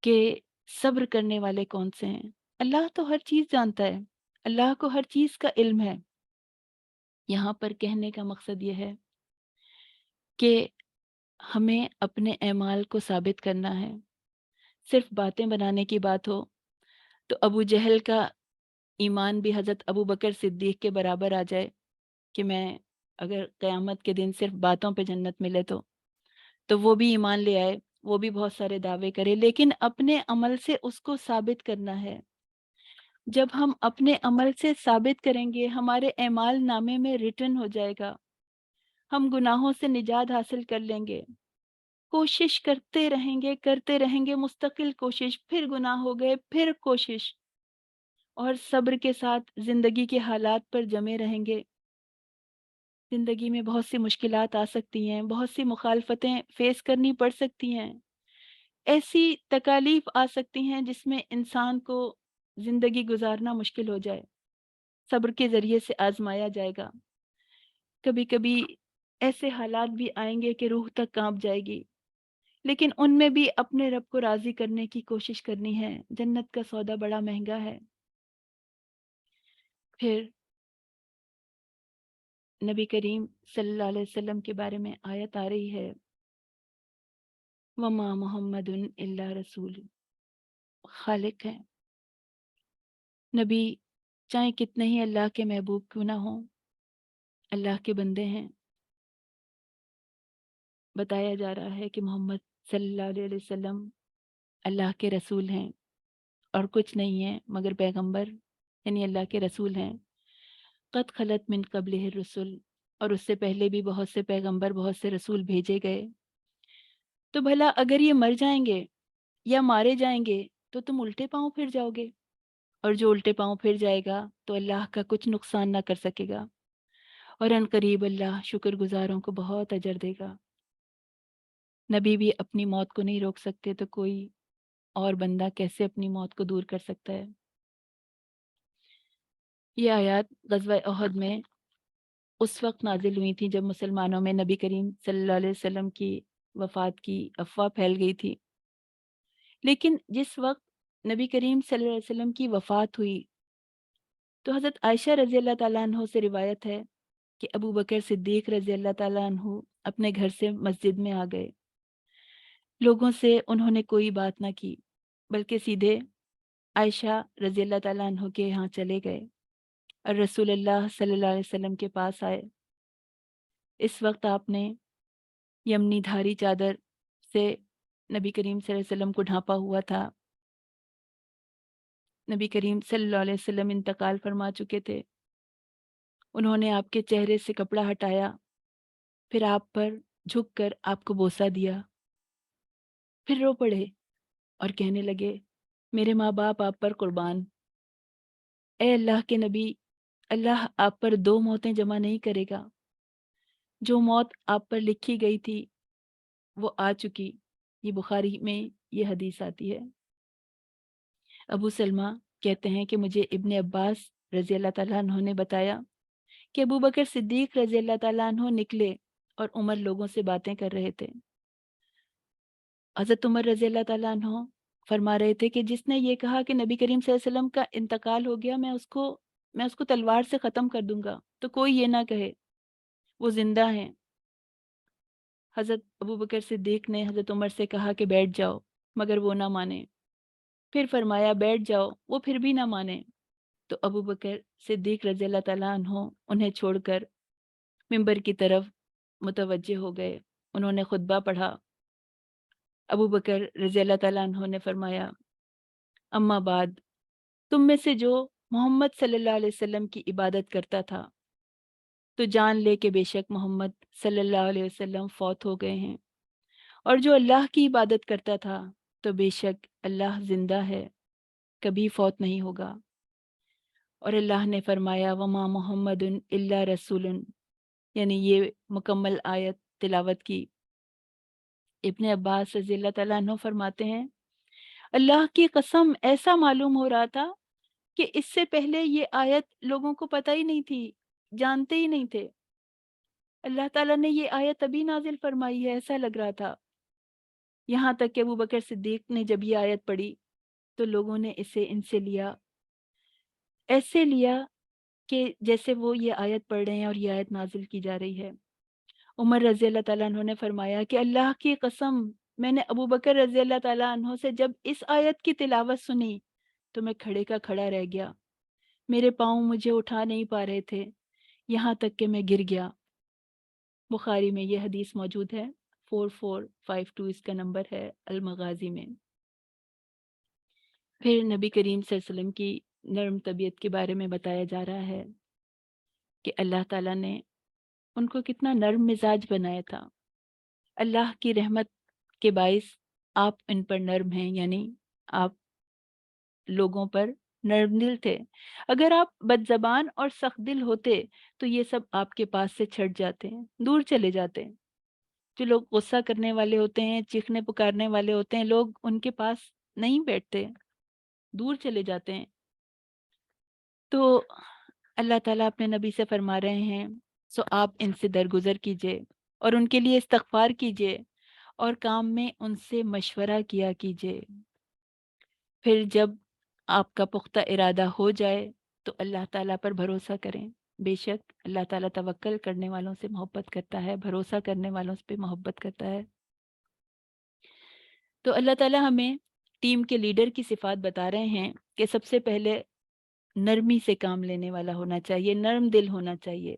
A: کہ صبر کرنے والے کون سے ہیں. اللہ تو ہر چیز جانتا ہے، اللہ کو ہر چیز کا علم ہے. یہاں پر کہنے کا مقصد یہ ہے کہ ہمیں اپنے اعمال کو ثابت کرنا ہے. صرف باتیں بنانے کی بات ہو تو ابو جہل کا ایمان بھی حضرت ابو بکر صدیق کے برابر آ جائے کہ میں اگر قیامت کے دن صرف باتوں پہ جنت ملے تو وہ بھی ایمان لے آئے، وہ بھی بہت سارے دعوے کرے، لیکن اپنے عمل سے اس کو ثابت کرنا ہے. جب ہم اپنے عمل سے ثابت کریں گے، ہمارے اعمال نامے میں ریٹن ہو جائے گا، ہم گناہوں سے نجات حاصل کر لیں گے. کوشش کرتے رہیں گے مستقل کوشش، پھر گناہ ہو گئے، پھر کوشش، اور صبر کے ساتھ زندگی کے حالات پر جمے رہیں گے. زندگی میں بہت سی مشکلات آ سکتی ہیں، بہت سی مخالفتیں فیس کرنی پڑ سکتی ہیں، ایسی تکالیف آ سکتی ہیں جس میں انسان کو زندگی گزارنا مشکل ہو جائے. صبر کے ذریعے سے آزمایا جائے گا. کبھی کبھی ایسے حالات بھی آئیں گے کہ روح تک کانپ جائے گی، لیکن ان میں بھی اپنے رب کو راضی کرنے کی کوشش کرنی ہے. جنت کا سودا بڑا مہنگا ہے. پھر نبی کریم صلی اللہ علیہ وسلم کے بارے میں آیت آ رہی ہے وما محمد الا رسول، خالق ہے. نبی چاہے کتنے ہی اللہ کے محبوب کیوں نہ ہوں، اللہ کے بندے ہیں. بتایا جا رہا ہے کہ محمد صلی اللہ علیہ وسلم اللہ کے رسول ہیں اور کچھ نہیں ہیں مگر پیغمبر، یعنی اللہ کے رسول ہیں۔ قد خلت من قبلہ الرسل، اور اس سے پہلے بھی بہت سے پیغمبر، بہت سے رسول بھیجے گئے۔ تو بھلا اگر یہ مر جائیں گے یا مارے جائیں گے تو تم الٹے پاؤں پھر جاؤ گے، اور جو الٹے پاؤں پھر جائے گا تو اللہ کا کچھ نقصان نہ کر سکے گا، اور ان قریب اللہ شکر گزاروں کو بہت اجر دے گا۔ نبی بھی اپنی موت کو نہیں روک سکتے تو کوئی اور بندہ کیسے اپنی موت کو دور کر سکتا ہے؟ یہ آیات غزوہ احد میں اس وقت نازل ہوئی تھی جب مسلمانوں میں نبی کریم صلی اللہ علیہ وسلم کی وفات کی افواہ پھیل گئی تھی۔ لیکن جس وقت نبی کریم صلی اللہ علیہ وسلم کی وفات ہوئی تو حضرت عائشہ رضی اللہ تعالیٰ عنہ سے روایت ہے کہ ابو بکر صدیق رضی اللہ تعالیٰ عنہ اپنے گھر سے مسجد میں آ گئے۔ لوگوں سے انہوں نے کوئی بات نہ کی بلکہ سیدھے عائشہ رضی اللہ تعالیٰ عنہ کے یہاں چلے گئے اور رسول اللہ صلی اللہ علیہ وسلم کے پاس آئے۔ اس وقت آپ نے یمنی دھاری چادر سے نبی کریم صلی اللہ علیہ وسلم کو ڈھانپا ہوا تھا۔ نبی کریم صلی اللہ علیہ وسلم انتقال فرما چکے تھے۔ انہوں نے آپ کے چہرے سے کپڑا ہٹایا، پھر آپ پر جھک کر آپ کو بوسہ دیا، پھر رو پڑے اور کہنے لگے، میرے ماں باپ آپ پر قربان۔ اے اللہ کے نبی، اللہ آپ پر 2 موتیں جمع نہیں کرے گا۔ جو موت آپ پر لکھی گئی تھی وہ آ چکی۔ یہ بخاری میں یہ حدیث آتی ہے۔ ابو سلمہ کہتے ہیں کہ مجھے ابن عباس رضی اللہ تعالیٰ عنہ نے بتایا کہ ابو بکر صدیق رضی اللہ تعالیٰ عنہ نکلے اور عمر لوگوں سے باتیں کر رہے تھے۔ حضرت عمر رضی اللہ تعالیٰ عنہ فرما رہے تھے کہ جس نے یہ کہا کہ نبی کریم صلی اللہ علیہ وسلم کا انتقال ہو گیا، میں اس کو تلوار سے ختم کر دوں گا، تو کوئی یہ نہ کہے وہ زندہ ہیں۔ حضرت ابو بکر صدیق نے حضرت عمر سے کہا کہ بیٹھ جاؤ، مگر وہ نہ مانے۔ پھر فرمایا بیٹھ جاؤ، وہ پھر بھی نہ مانے۔ تو ابو بکر صدیق رضی اللہ تعالیٰ عنہ انہیں چھوڑ کر ممبر کی طرف متوجہ ہو گئے۔ انہوں نے خطبہ پڑھا۔ ابو بکر رضی اللہ تعالیٰ عنہ نے فرمایا، اما بعد، تم میں سے جو محمد صلی اللہ علیہ وسلم کی عبادت کرتا تھا تو جان لے کہ بے شک محمد صلی اللہ علیہ وسلم فوت ہو گئے ہیں، اور جو اللہ کی عبادت کرتا تھا تو بے شک اللہ زندہ ہے، کبھی فوت نہیں ہوگا۔ اور اللہ نے فرمایا وما محمد الا رسول، یعنی یہ مکمل آیت تلاوت کی۔ ابن عباس رضی اللہ تعالیٰ عنہ فرماتے ہیں، اللہ کی قسم ایسا معلوم ہو رہا تھا کہ اس سے پہلے یہ آیت لوگوں کو پتہ ہی نہیں تھی، جانتے ہی نہیں تھے۔ اللہ تعالیٰ نے یہ آیت ابھی نازل فرمائی ہے، ایسا لگ رہا تھا۔ یہاں تک کہ ابو بکر صدیق نے جب یہ آیت پڑھی تو لوگوں نے اسے ان سے لیا، ایسے لیا کہ جیسے وہ یہ آیت پڑھ رہے ہیں اور یہ آیت نازل کی جا رہی ہے۔ عمر رضی اللہ تعالیٰ عنہ نے فرمایا کہ اللہ کی قسم، میں نے ابو بکر رضی اللہ تعالیٰ عنہ سے جب اس آیت کی تلاوت سنی تو میں کھڑے کا کھڑا رہ گیا، میرے پاؤں مجھے اٹھا نہیں پا رہے تھے، یہاں تک کہ میں گر گیا۔ بخاری میں یہ حدیث موجود ہے، 4452 اس کا نمبر ہے المغازی میں۔ پھر نبی کریم صلی اللہ علیہ وسلم کی نرم طبیعت کے بارے میں بتایا جا رہا ہے کہ اللہ تعالیٰ نے ان کو کتنا نرم مزاج بنایا تھا۔ اللہ کی رحمت کے باعث آپ ان پر نرم ہیں، یعنی آپ لوگوں پر نرم دل تھے۔ اگر آپ بد زبان اور سخت دل ہوتے تو یہ سب آپ کے پاس سے چھٹ جاتے ہیں، دور چلے جاتے ہیں۔ جو لوگ غصہ کرنے والے ہوتے ہیں، چیخنے پکارنے والے ہوتے ہیں، لوگ ان کے پاس نہیں بیٹھتے، دور چلے جاتے ہیں۔ تو اللہ تعالیٰ اپنے نبی سے فرما رہے ہیں، سو آپ ان سے درگزر کیجئے اور ان کے لیے استغفار کیجئے اور کام میں ان سے مشورہ کیا کیجئے۔ پھر جب آپ کا پختہ ارادہ ہو جائے تو اللہ تعالیٰ پر بھروسہ کریں، بے شک اللہ تعالیٰ توکل کرنے والوں سے محبت کرتا ہے، بھروسہ کرنے والوں پہ محبت کرتا ہے۔ تو اللہ تعالیٰ ہمیں ٹیم کے لیڈر کی صفات بتا رہے ہیں کہ سب سے پہلے نرمی سے کام لینے والا ہونا چاہیے، نرم دل ہونا چاہیے،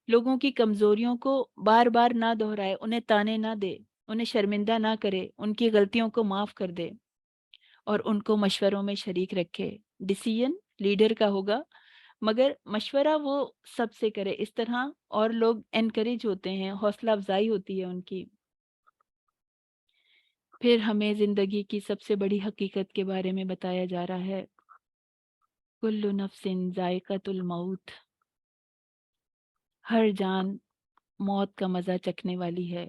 A: لوگوں کی کمزوریوں کو بار بار نہ دہرائے، انہیں تانے نہ دے، انہیں شرمندہ نہ کرے، ان کی غلطیوں کو معاف کر دے۔ اور ان کو مشوروں میں شریک رکھے۔ ڈیسیژن لیڈر کا ہوگا، مگر مشورہ وہ سب سے کرے، اس طرح اور لوگ انکریج ہوتے ہیں، حوصلہ افزائی ہوتی ہے ان کی۔ پھر ہمیں زندگی کی سب سے بڑی حقیقت کے بارے میں بتایا جا رہا ہے، کل نفس ذائقۃ الموت، ہر جان موت کا مزہ چکھنے والی ہے،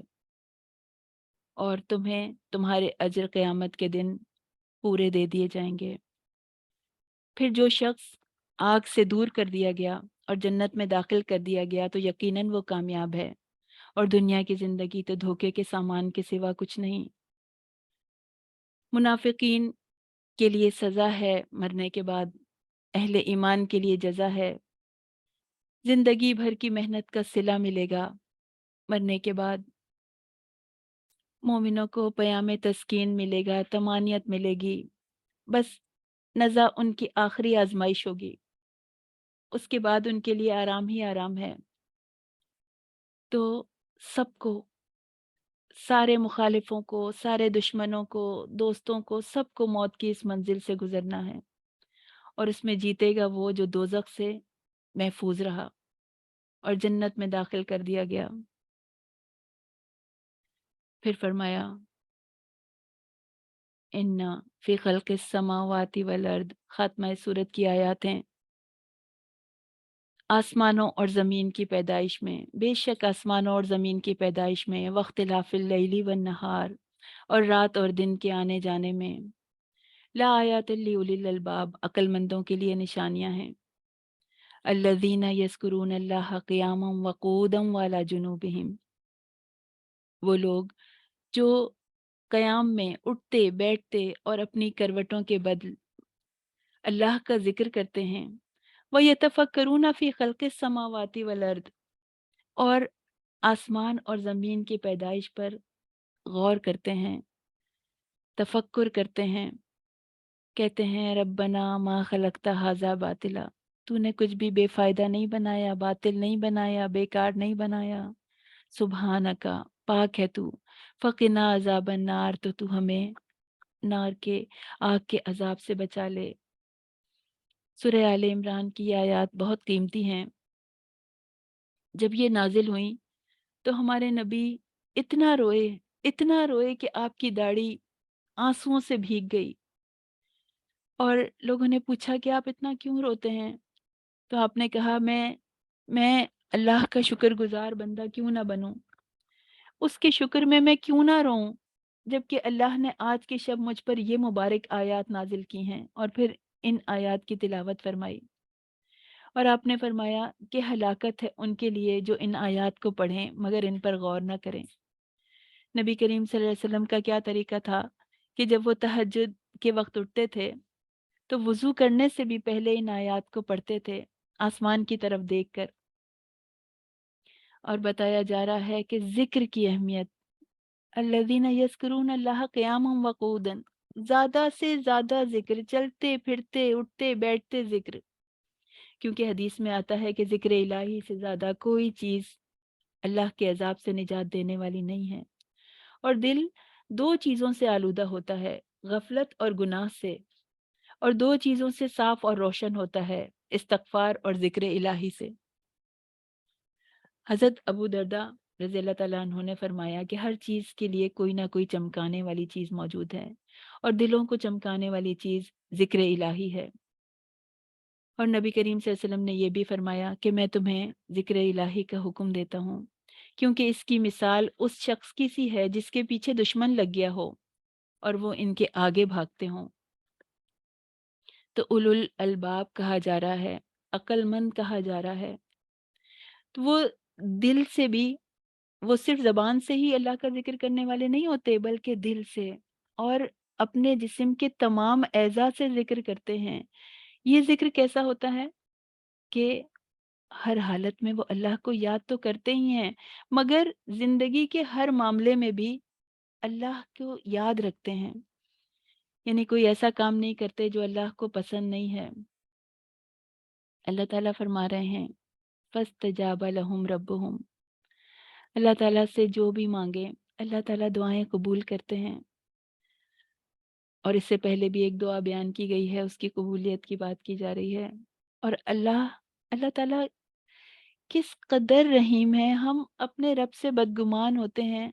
A: اور تمہیں تمہارے اجر قیامت کے دن پورے دے دیے جائیں گے۔ پھر جو شخص آگ سے دور کر دیا گیا اور جنت میں داخل کر دیا گیا تو یقیناً وہ کامیاب ہے، اور دنیا کی زندگی تو دھوکے کے سامان کے سوا کچھ نہیں۔ منافقین کے لیے سزا ہے مرنے کے بعد، اہل ایمان کے لیے جزا ہے، زندگی بھر کی محنت کا صلہ ملے گا مرنے کے بعد۔ مومنوں کو پیام تسکین ملے گا، طمانینت ملے گی، بس نزا ان کی آخری آزمائش ہوگی، اس کے بعد ان کے لیے آرام ہی آرام ہے۔ تو سب کو، سارے مخالفوں کو، سارے دشمنوں کو، دوستوں کو، سب کو موت کی اس منزل سے گزرنا ہے، اور اس میں جیتے گا وہ جو دوزخ سے محفوظ رہا اور جنت میں داخل کر دیا گیا۔ پھر فرمایا ان فی خلق السماوات والارض، خاتمہ سورت کی آیات ہیں، آسمانوں اور زمین کی پیدائش میں، بے شک آسمانوں اور زمین کی پیدائش میں، واختلاف اللیل والنہار، اور رات اور دن کے آنے جانے میں، لا آیات لأولی الالباب، عقل مندوں کے لیے نشانیاں ہیں، الذین یذکرون اللہ قیاما وقعودا وعلی جنوبہم، وہ لوگ جو قیام میں اٹھتے بیٹھتے اور اپنی کروٹوں کے بدل اللہ کا ذکر کرتے ہیں، وَيَتَفَكَّرُونَ فِي خَلْقِ السَّمَاوَاتِ وَالْأَرْضِ، اور آسمان اور زمین کی پیدائش پر غور کرتے ہیں، تفکر کرتے ہیں، کہتے ہیں ربنا ما خلقت ھذا باطلا، تو نے کچھ بھی بے فائدہ نہیں بنایا، باطل نہیں بنایا، بیکار نہیں بنایا، سبحانکا، پاک ہے تو، فقنا عذاب النار، تو ہمیں نار کے، آگ کے عذاب سے بچا لے۔ سورہ آل عمران کی یہ آیات بہت قیمتی ہیں۔ جب یہ نازل ہوئیں تو ہمارے نبی اتنا روئے کہ آپ کی داڑھی آنسوؤں سے بھیگ گئی، اور لوگوں نے پوچھا کہ آپ اتنا کیوں روتے ہیں؟ تو آپ نے کہا میں اللہ کا شکر گزار بندہ کیوں نہ بنوں، اس کے شکر میں کیوں نہ روں، جبکہ اللہ نے آج کی شب مجھ پر یہ مبارک آیات نازل کی ہیں، اور پھر ان آیات کی تلاوت فرمائی، اور آپ نے فرمایا کہ ہلاکت ہے ان کے لیے جو ان آیات کو پڑھیں مگر ان پر غور نہ کریں۔ نبی کریم صلی اللہ علیہ وسلم کا کیا طریقہ تھا کہ جب وہ تہجد کے وقت اٹھتے تھے تو وضو کرنے سے بھی پہلے ان آیات کو پڑھتے تھے، آسمان کی طرف دیکھ کر، اور بتایا جا رہا ہے کہ ذکر کی اہمیت، الذین یذکرون اللہ قیاما وقعودا، زیادہ سے زیادہ ذکر، چلتے پھرتے اٹھتے بیٹھتے ذکر، کیونکہ حدیث میں آتا ہے کہ ذکر الہی سے زیادہ کوئی چیز اللہ کے عذاب سے نجات دینے والی نہیں ہے، اور دل دو چیزوں سے آلودہ ہوتا ہے، غفلت اور گناہ سے، اور دو چیزوں سے صاف اور روشن ہوتا ہے، استغفار اور ذکر الہی سے۔ حضرت ابو درداء رضی اللہ تعالیٰ عنہ نے فرمایا کہ ہر چیز کے لیے کوئی نہ کوئی چمکانے والی چیز موجود ہے، اور دلوں کو چمکانے والی چیز ذکر الہی ہے، اور نبی کریم صلی اللہ علیہ وسلم نے یہ بھی فرمایا کہ میں تمہیں ذکر الہی کا حکم دیتا ہوں، کیونکہ اس کی مثال اس شخص کی سی ہے جس کے پیچھے دشمن لگ گیا ہو اور وہ ان کے آگے بھاگتے ہوں۔ تو اولو الالباب کہا جا رہا ہے، عقل مند کہا جا رہا ہے، تو وہ دل سے بھی، وہ صرف زبان سے ہی اللہ کا ذکر کرنے والے نہیں ہوتے بلکہ دل سے اور اپنے جسم کے تمام اعضاء سے ذکر کرتے ہیں۔ یہ ذکر کیسا ہوتا ہے کہ ہر حالت میں وہ اللہ کو یاد تو کرتے ہی ہیں، مگر زندگی کے ہر معاملے میں بھی اللہ کو یاد رکھتے ہیں، یعنی کوئی ایسا کام نہیں کرتے جو اللہ کو پسند نہیں ہے۔ اللہ تعالیٰ فرما رہے ہیں فَاسْتَجَابَ لَهُمْ رَبُّهُمْ، اللہ تعالیٰ سے جو بھی مانگے اللہ تعالیٰ دعائیں قبول کرتے ہیں، اور اس سے پہلے بھی ایک دعا بیان کی گئی ہے، اس کی قبولیت کی بات کی جا رہی ہے۔ اور اللہ تعالیٰ کس قدر رحیم ہے، ہم اپنے رب سے بدگمان ہوتے ہیں۔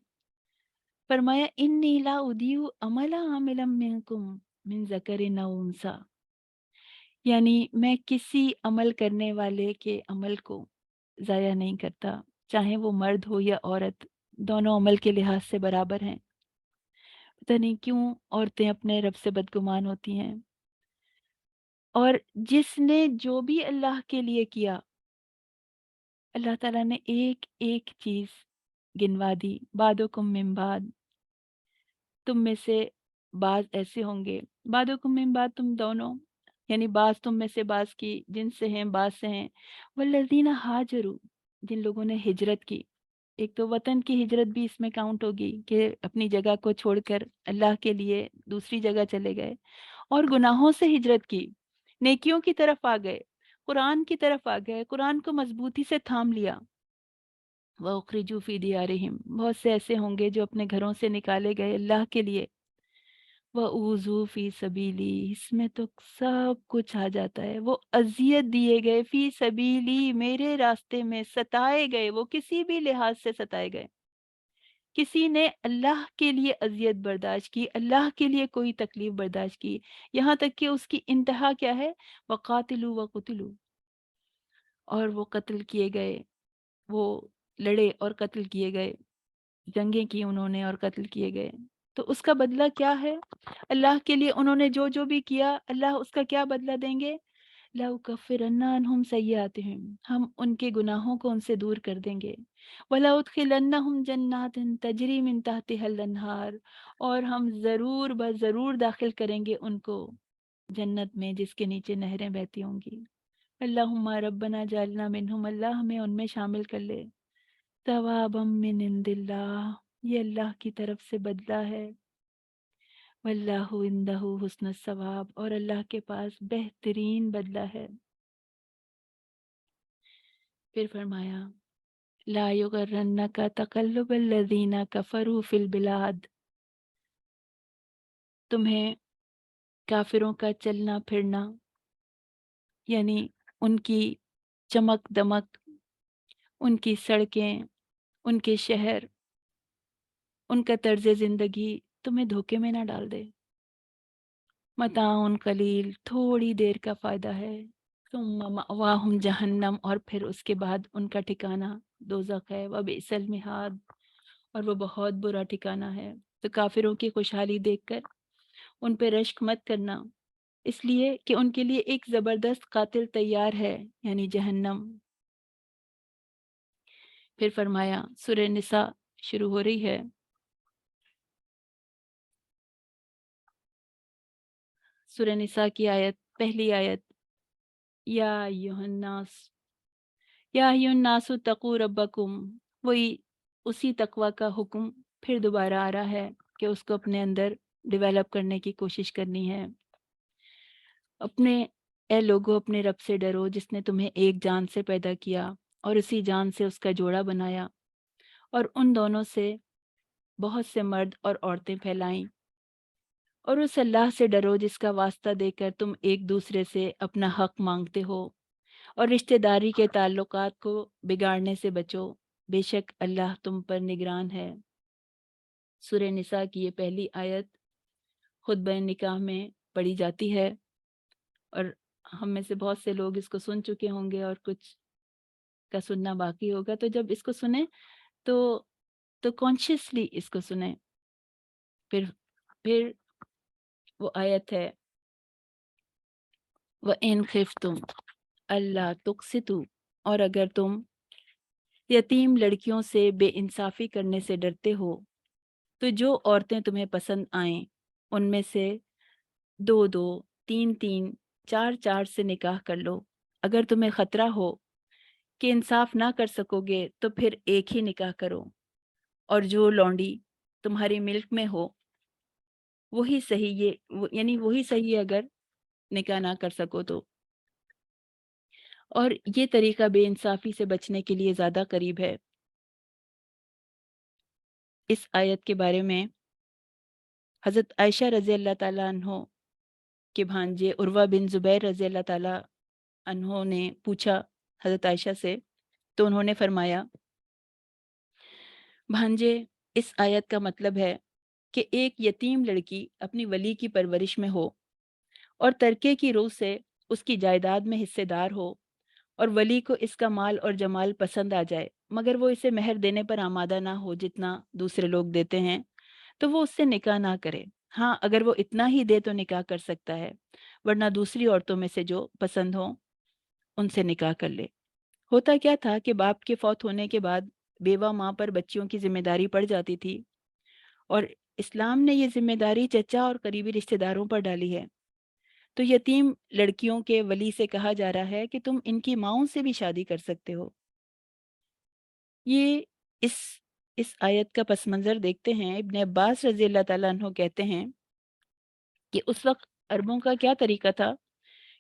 A: فرمایا انی لا اضیع عمل عامل منکم من ذکر او انثی، یعنی میں کسی عمل کرنے والے کے عمل کو ضائع نہیں کرتا، چاہے وہ مرد ہو یا عورت، دونوں عمل کے لحاظ سے برابر ہیں۔ پتہ نہیں کیوں عورتیں اپنے رب سے بدگمان ہوتی ہیں۔ اور جس نے جو بھی اللہ کے لیے کیا، اللہ تعالیٰ نے ایک ایک چیز گنوا دی۔ بعدکم من بعد، تم میں سے بعض ایسے ہوں گے، بعدکم من بعد تم دونوں، یعنی بعض تم میں سے بعض کی جن سے ہیں بعض سے ہیں۔ والذین ہاجروا، جن لوگوں نے ہجرت کی، ایک تو وطن کی ہجرت بھی اس میں کاؤنٹ ہوگی کہ اپنی جگہ کو چھوڑ کر اللہ کے لیے دوسری جگہ چلے گئے، اور گناہوں سے ہجرت کی، نیکیوں کی طرف آ گئے، قرآن کی طرف آ گئے، قرآن کو مضبوطی سے تھام لیا۔ وَأُخْرِجُوا فِي دِيَارِهِمْ، بہت سے ایسے ہوں گے جو اپنے گھروں سے نکالے گئے اللہ کے لیے۔ وَأُوذُوا فِي سَبِيلِي، اس میں تو سب کچھ آ جاتا ہے۔ وہ اذیت دیے گئے، فی سبیلی، میرے راستے میں، ستائے گئے، وہ کسی بھی لحاظ سے ستائے گئے۔ کسی نے اللہ کے لیے اذیت برداشت کی، اللہ کے لیے کوئی تکلیف برداشت کی، یہاں تک کہ اس کی انتہا کیا ہے؟ وَقَاتِلُوا وَقُتِلُوا، اور وہ قتل کیے گئے، وہ لڑے اور قتل کیے گئے، جنگیں کی انہوں نے اور قتل کیے گئے۔ تو اس کا بدلہ کیا ہے؟ اللہ کے لیے انہوں نے جو جو بھی کیا، اللہ اس کا کیا بدلہ دیں گے؟ لَأُكَفِّرَنَّ عَنْهُمْ سَيِّئَاتِهِمْ، ہم ان کے گناہوں کو ان سے دور کر دیں گے۔ وَلَأُدْخِلَنَّهُمْ جَنَّاتٍ تَجْرِي مِن تَحْتِهَا الْأَنْهَارُ، اور ہم ضرور بضرور داخل کریں گے ان کو جنت میں جس کے نیچے نہریں بہتی ہوں گی۔ اللہم ربنا جعلنا منہم، اللہ ہمیں ان میں شامل کر لے۔ ثوابا من عند اللہ، یہ اللہ کی طرف سے بدلہ ہے۔ واللہ عندہ حسن الثواب، اور اللہ کے پاس بہترین بدلہ ہے۔ پھر فرمایا لا یغرنک تقلب الذین کفروا فی البلاد، تمہیں کافروں کا چلنا پھرنا، یعنی ان کی چمک دمک، ان کی سڑکیں، ان کے شہر، ان کا طرز زندگی تمہیں دھوکے میں نہ ڈال دے۔ متاع قلیل، تھوڑی دیر کا فائدہ ہے۔ ثم مأواہم جہنم، اور پھر اس کے بعد ان کا ٹھکانہ دوزخ ہے۔ وبئس المہاد، اور وہ بہت برا ٹھکانہ ہے۔ تو کافروں کی خوشحالی دیکھ کر ان پہ رشک مت کرنا، اس لیے کہ ان کے لیے ایک زبردست قاتل تیار ہے، یعنی جہنم۔ پھر فرمایا، سورہ نساء شروع ہو رہی ہے، سورہ نساء کی آیت، پہلی آیت، یا ایھا الناس، یا ایھا الناس اتقوا ربکم، وہی اسی تقوی کا حکم پھر دوبارہ آ رہا ہے کہ اس کو اپنے اندر ڈیولپ کرنے کی کوشش کرنی ہے۔ اپنے اے لوگو، اپنے رب سے ڈرو جس نے تمہیں ایک جان سے پیدا کیا اور اسی جان سے اس کا جوڑا بنایا، اور ان دونوں سے بہت سے مرد اور عورتیں پھیلائیں، اور اس اللہ سے ڈرو جس کا واسطہ دے کر تم ایک دوسرے سے اپنا حق مانگتے ہو، اور رشتہ داری کے تعلقات کو بگاڑنے سے بچو، بے شک اللہ تم پر نگران ہے۔ سورہ نساء کی یہ پہلی آیت خطبہ نکاح میں پڑھی جاتی ہے، اور ہم میں سے بہت سے لوگ اس کو سن چکے ہوں گے اور کچھ کا سننا باقی ہوگا۔ تو جب اس کو سنیں تو کانشیسلی اس کو سنیں۔ پھر وہ آیت ہے، وَإِنْ خِفْتُمْ أَلَّا تُقْسِطُوا، اور اگر تم یتیم لڑکیوں سے بے انصافی کرنے سے ڈرتے ہو تو جو عورتیں تمہیں پسند آئیں ان میں سے دو دو، تین تین، چار چار سے نکاح کر لو۔ اگر تمہیں خطرہ ہو کہ انصاف نہ کر سکو گے تو پھر ایک ہی نکاح کرو، اور جو لونڈی تمہاری ملک میں ہو وہی صحیح، یعنی وہی صحیح اگر نکاح نہ کر سکو تو۔ اور یہ طریقہ بے انصافی سے بچنے کے لیے زیادہ قریب ہے۔ اس آیت کے بارے میں حضرت عائشہ رضی اللہ تعالیٰ عنہ کے بھانجے عروہ بن زبیر رضی اللہ تعالیٰ عنہ نے پوچھا حضرت عائشہ سے، تو انہوں نے فرمایا، بھانجے، اس آیت کا مطلب ہے کہ ایک یتیم لڑکی اپنی ولی کی پرورش میں ہو اور ترکے کی روح سے اس کی جائیداد میں حصے دار ہو، اور ولی کو اس کا مال اور جمال پسند آ جائے مگر وہ اسے مہر دینے پر آمادہ نہ ہو جتنا دوسرے لوگ دیتے ہیں، تو وہ اس سے نکاح نہ کرے۔ ہاں، اگر وہ اتنا ہی دے تو نکاح کر سکتا ہے، ورنہ دوسری عورتوں میں سے جو پسند ہوں ان سے نکاح کر لے۔ ہوتا کیا تھا کہ باپ کے فوت ہونے کے بعد بیوہ ماں پر بچیوں کی ذمہ داری پڑ جاتی تھی، اور اسلام نے یہ ذمہ داری چچا اور قریبی رشتہ داروں پر ڈالی ہے۔ تو یتیم لڑکیوں کے ولی سے کہا جا رہا ہے کہ تم ان کی ماؤں سے بھی شادی کر سکتے ہو۔ یہ اس اس آیت کا پس منظر دیکھتے ہیں۔ ابن عباس رضی اللہ تعالیٰ عنہ کہتے ہیں کہ اس وقت عربوں کا کیا طریقہ تھا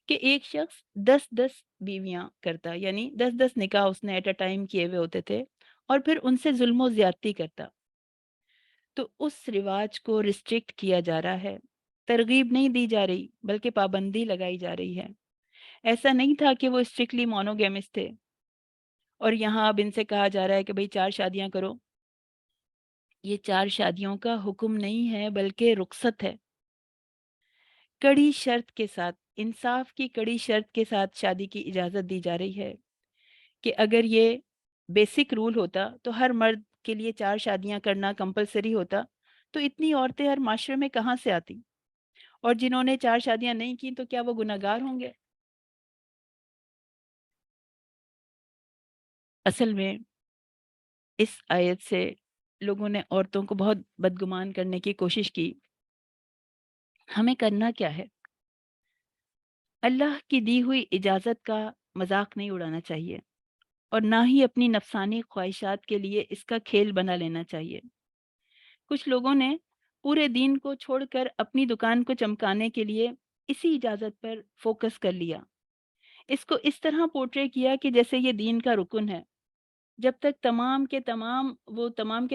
A: کہ ایک شخص 10 بیویاں کرتا، یعنی 10 نکاح اس نے ایٹ اے ٹائم کیے ہوئے ہوتے تھے، اور پھر ان سے ظلم و زیادتی کرتا۔ تو اس رواج کو ریسٹرکٹ کیا جا رہا ہے، ترغیب نہیں دی جا رہی بلکہ پابندی لگائی جا رہی ہے۔ ایسا نہیں تھا کہ وہ اسٹرکٹلی مونوگیمس تھے اور یہاں اب ان سے کہا جا رہا ہے کہ بھئی 4 شادیاں کرو۔ یہ 4 شادیوں کا حکم نہیں ہے بلکہ رخصت ہے، کڑی شرط کے ساتھ، انصاف کی کڑی شرط کے ساتھ شادی کی اجازت دی جا رہی ہے کہ اگر یہ بیسک رول ہوتا تو ہر مرد کے لیے 4 شادیاں کرنا کمپلسری ہوتا، تو اتنی عورتیں ہر معاشرے میں کہاں سے آتی؟ اور جنہوں نے 4 شادیاں نہیں کی تو کیا وہ گناہگار ہوں گے؟ اصل میں اس آیت سے لوگوں نے عورتوں کو بہت بدگمان کرنے کی کوشش کی۔ ہمیں کرنا کیا ہے؟ اللہ کی دی ہوئی اجازت کا مذاق نہیں اڑانا چاہیے، اور نہ ہی اپنی نفسانی خواہشات کے لیے اس کا کھیل بنا لینا چاہیے۔ کچھ لوگوں نے پورے دین کو چھوڑ کر اپنی دکان کو چمکانے کے لیے اسی اجازت پر فوکس کر لیا، اس کو اس طرح پورٹرے کیا کہ جیسے یہ دین کا رکن ہے۔ جب تک تمام کے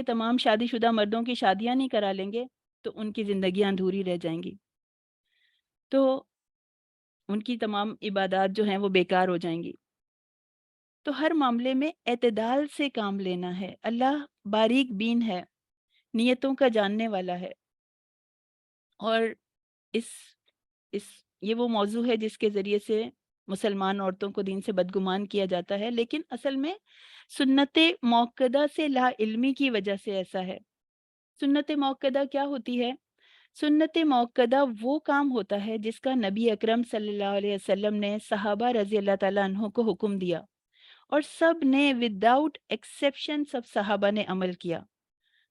A: تمام شادی شدہ مردوں کی شادیاں نہیں کرا لیں گے تو ان کی زندگیاں ادھوری رہ جائیں گی، تو ان کی تمام عبادات جو ہیں وہ بیکار ہو جائیں گی۔ تو ہر معاملے میں اعتدال سے کام لینا ہے۔ اللہ باریک بین ہے، نیتوں کا جاننے والا ہے، اور اس اس یہ وہ موضوع ہے جس کے ذریعے سے مسلمان عورتوں کو دین سے بدگمان کیا جاتا ہے، لیکن اصل میں سنت موقدہ سے لا علمی کی وجہ سے ایسا ہے۔ سنت موقدہ کیا ہوتی ہے؟ سنت موقدہ وہ کام ہوتا ہے جس کا نبی اکرم صلی اللہ علیہ وسلم نے صحابہ رضی اللہ تعالیٰ عنہ کو حکم دیا، اور سب نے وداؤٹ ایکسیپشن سب صحابہ نے عمل کیا۔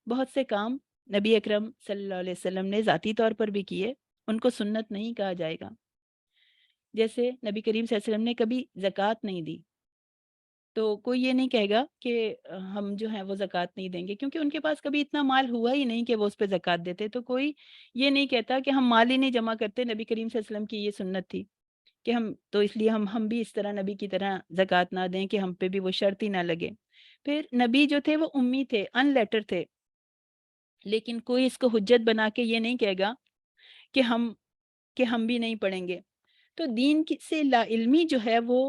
A: بہت سے کام نبی اکرم صلی اللہ علیہ وسلم نے ذاتی طور پر بھی کیے، ان کو سنت نہیں کہا جائے گا۔ جیسے نبی کریم صلی اللہ علیہ وسلم نے کبھی زکوٰۃ نہیں دی، تو کوئی یہ نہیں کہے گا کہ ہم جو ہیں وہ زکوٰۃ نہیں دیں گے، کیونکہ ان کے پاس کبھی اتنا مال ہوا ہی نہیں کہ وہ اس پہ زکوٰۃ دیتے۔ تو کوئی یہ نہیں کہتا کہ ہم مال ہی نہیں جمع کرتے، نبی کریم صلی اللہ علیہ وسلم کی یہ سنت تھی کہ تو اس لیے ہم بھی اس طرح نبی کی طرح زکوٰۃ نہ دیں کہ ہم پہ بھی وہ شرط ہی نہ لگے۔ پھر نبی جو تھے وہ امی تھے، ان لیٹر تھے، لیکن کوئی اس کو حجت بنا کے یہ نہیں کہے گا کہ ہم بھی نہیں پڑھیں گے۔ تو دین سے لا علمی جو ہے وہ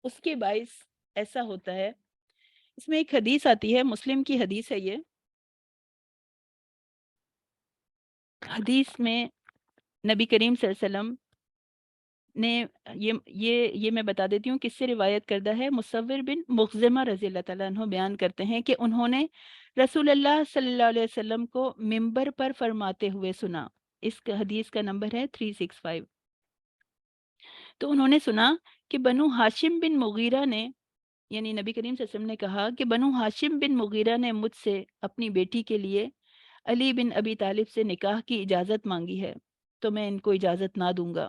A: اس کے باعث ایسا ہوتا ہے۔ اس میں ایک حدیث آتی ہے، مسلم کی حدیث ہے یہ۔ حدیث میں نبی کریم صلی اللہ علیہ وسلم نے یہ میں بتا دیتی ہوں کس سے روایت کردہ ہے۔ مصور بن مخزمہ رضی اللہ تعالیٰ عنہ بیان کرتے ہیں کہ انہوں نے رسول اللہ صلی اللہ علیہ وسلم کو منبر پر فرماتے ہوئے سنا۔ اس حدیث کا نمبر ہے 365۔ تو انہوں نے سنا کہ بنو ہاشم بن مغیرہ نے، یعنی نبی کریم صلی اللہ علیہ وسلم نے کہا کہ بنو ہاشم بن مغیرہ نے مجھ سے اپنی بیٹی کے لیے علی بن ابی طالب سے نکاح کی اجازت مانگی ہے، تو میں ان کو اجازت نہ دوں گا۔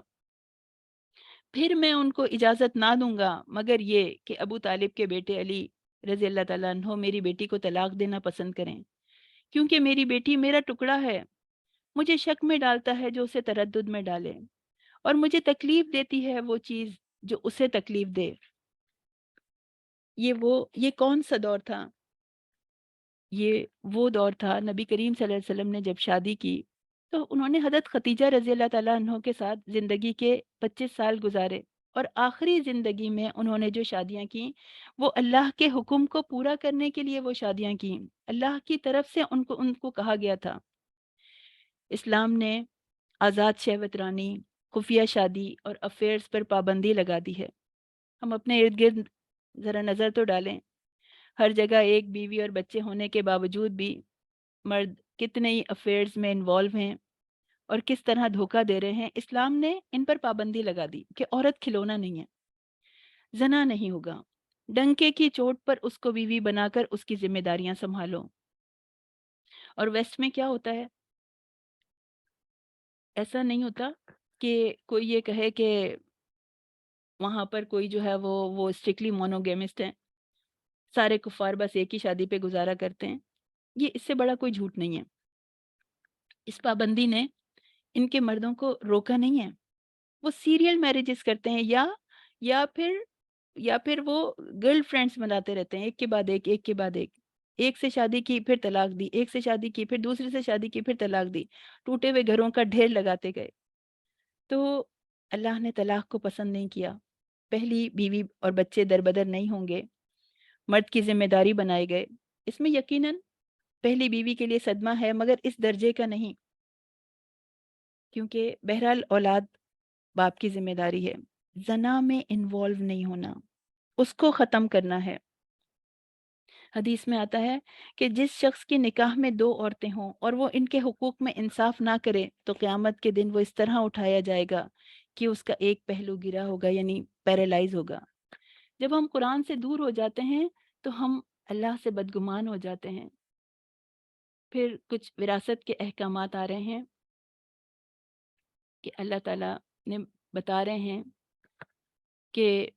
A: پھر میں ان کو اجازت نہ دوں گا مگر یہ کہ ابو طالب کے بیٹے علی رضی اللہ تعالیٰ عنہ میری بیٹی کو طلاق دینا پسند کریں، کیونکہ میری بیٹی میرا ٹکڑا ہے، مجھے شک میں ڈالتا ہے جو اسے تردد میں ڈالے، اور مجھے تکلیف دیتی ہے وہ چیز جو اسے تکلیف دے۔ یہ کون سا دور تھا؟ یہ وہ دور تھا، نبی کریم صلی اللہ علیہ وسلم نے جب شادی کی تو انہوں نے حضرت ختیجہ رضی اللہ تعالیٰ عنہ کے ساتھ زندگی کے 25 سال گزارے، اور آخری زندگی میں انہوں نے جو شادیاں کیں وہ اللہ کے حکم کو پورا کرنے کے لیے وہ شادیاں کیں۔ اللہ کی طرف سے ان کو کہا گیا تھا۔ اسلام نے آزاد شہوت رانی، خفیہ شادی اور افیئرز پر پابندی لگا دی ہے۔ ہم اپنے ارد گرد ذرا نظر تو ڈالیں، ہر جگہ ایک بیوی اور بچے ہونے کے باوجود بھی مرد کتنے ہی افیئرز میں انوالو ہیں اور کس طرح دھوکہ دے رہے ہیں۔ اسلام نے ان پر پابندی لگا دی کہ عورت کھلونا نہیں ہے، زنا نہیں ہوگا، ڈنکے کی چوٹ پر اس کو بیوی بنا کر اس کی ذمہ داریاں سنبھالو۔ اور ویسٹ میں کیا ہوتا ہے، ایسا نہیں ہوتا کہ کوئی یہ کہے کہ وہاں پر کوئی جو ہے وہ اسٹرکٹلی مونوگیمسٹ ہیں، سارے کفار بس ایک ہی شادی پہ گزارا کرتے ہیں۔ یہ اس سے بڑا کوئی جھوٹ نہیں ہے۔ اس پابندی نے ان کے مردوں کو روکا نہیں ہے۔ وہ سیریل میرجز کرتے ہیں، یا پھر وہ گرل فرینڈز بناتے رہتے ہیں، ایک کے بعد ایک، ایک کے بعد ایک۔ ایک سے شادی کی پھر طلاق دی، ایک سے شادی کی پھر دوسرے سے شادی کی پھر طلاق دی، ٹوٹے ہوئے گھروں کا ڈھیر لگاتے گئے۔ تو اللہ نے طلاق کو پسند نہیں کیا۔ پہلی بیوی اور بچے دربدر نہیں ہوں گے، مرد کی ذمہ داری بنائے گئے۔ اس میں یقیناً پہلی بیوی کے لیے صدمہ ہے، مگر اس درجے کا نہیں، کیونکہ بہرحال اولاد باپ کی ذمہ داری ہے۔ زنا میں انوالو نہیں ہونا، اس کو ختم کرنا ہے۔ حدیث میں آتا ہے کہ جس شخص کی نکاح میں 2 عورتیں ہوں اور وہ ان کے حقوق میں انصاف نہ کرے تو قیامت کے دن وہ اس طرح اٹھایا جائے گا کہ اس کا ایک پہلو گرا ہوگا، یعنی پیرالائز ہوگا۔ جب ہم قرآن سے دور ہو جاتے ہیں تو ہم اللہ سے بدگمان ہو جاتے ہیں۔ پھر کچھ وراثت کے احکامات آ رہے ہیں کہ اللہ تعالیٰ نے بتا رہے ہیں کہ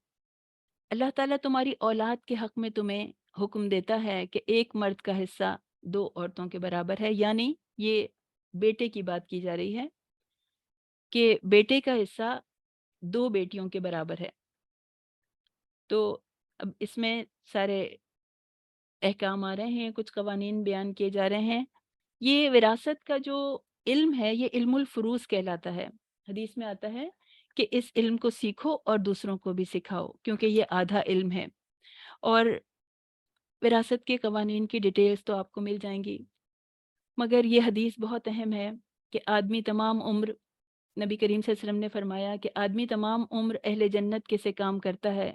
A: اللہ تعالیٰ تمہاری اولاد کے حق میں تمہیں حکم دیتا ہے کہ ایک مرد کا حصہ 2 عورتوں کے برابر ہے، یعنی یہ بیٹے کی بات کی جا رہی ہے کہ بیٹے کا حصہ 2 بیٹیوں کے برابر ہے۔ تو اب اس میں سارے احکام آ رہے ہیں، کچھ قوانین بیان کیے جا رہے ہیں۔ یہ وراثت کا جو علم ہے یہ علم الفروض کہلاتا ہے۔ حدیث میں آتا ہے کہ اس علم کو سیکھو اور دوسروں کو بھی سکھاؤ، کیونکہ یہ آدھا علم ہے۔ اور وراثت کے قوانین کی ڈیٹیلز تو آپ کو مل جائیں گی، مگر یہ حدیث بہت اہم ہے کہ آدمی تمام عمر، نبی کریم صلی اللہ علیہ وسلم نے فرمایا کہ آدمی تمام عمر اہل جنت کے سے کام کرتا ہے،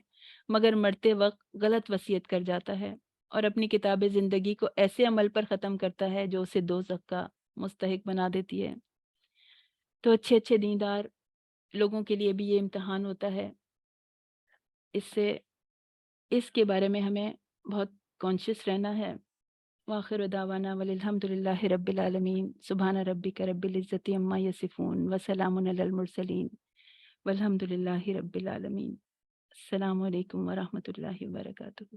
A: مگر مرتے وقت غلط وصیت کر جاتا ہے اور اپنی کتاب زندگی کو ایسے عمل پر ختم کرتا ہے جو اسے دوزخ کا مستحق بنا دیتی ہے۔ تو اچھے اچھے دیندار لوگوں کے لیے بھی یہ امتحان ہوتا ہے۔ اس کے بارے میں ہمیں بہت کانشیس رہنا ہے۔ وآخر دعوانا والحمد للہ رب العالمین، سبحان ربک رب العزت عما یصفون وسلام علی المرسلین والحمد للہ رب العالمین۔ السلام علیکم ورحمۃ اللہ وبرکاتہ۔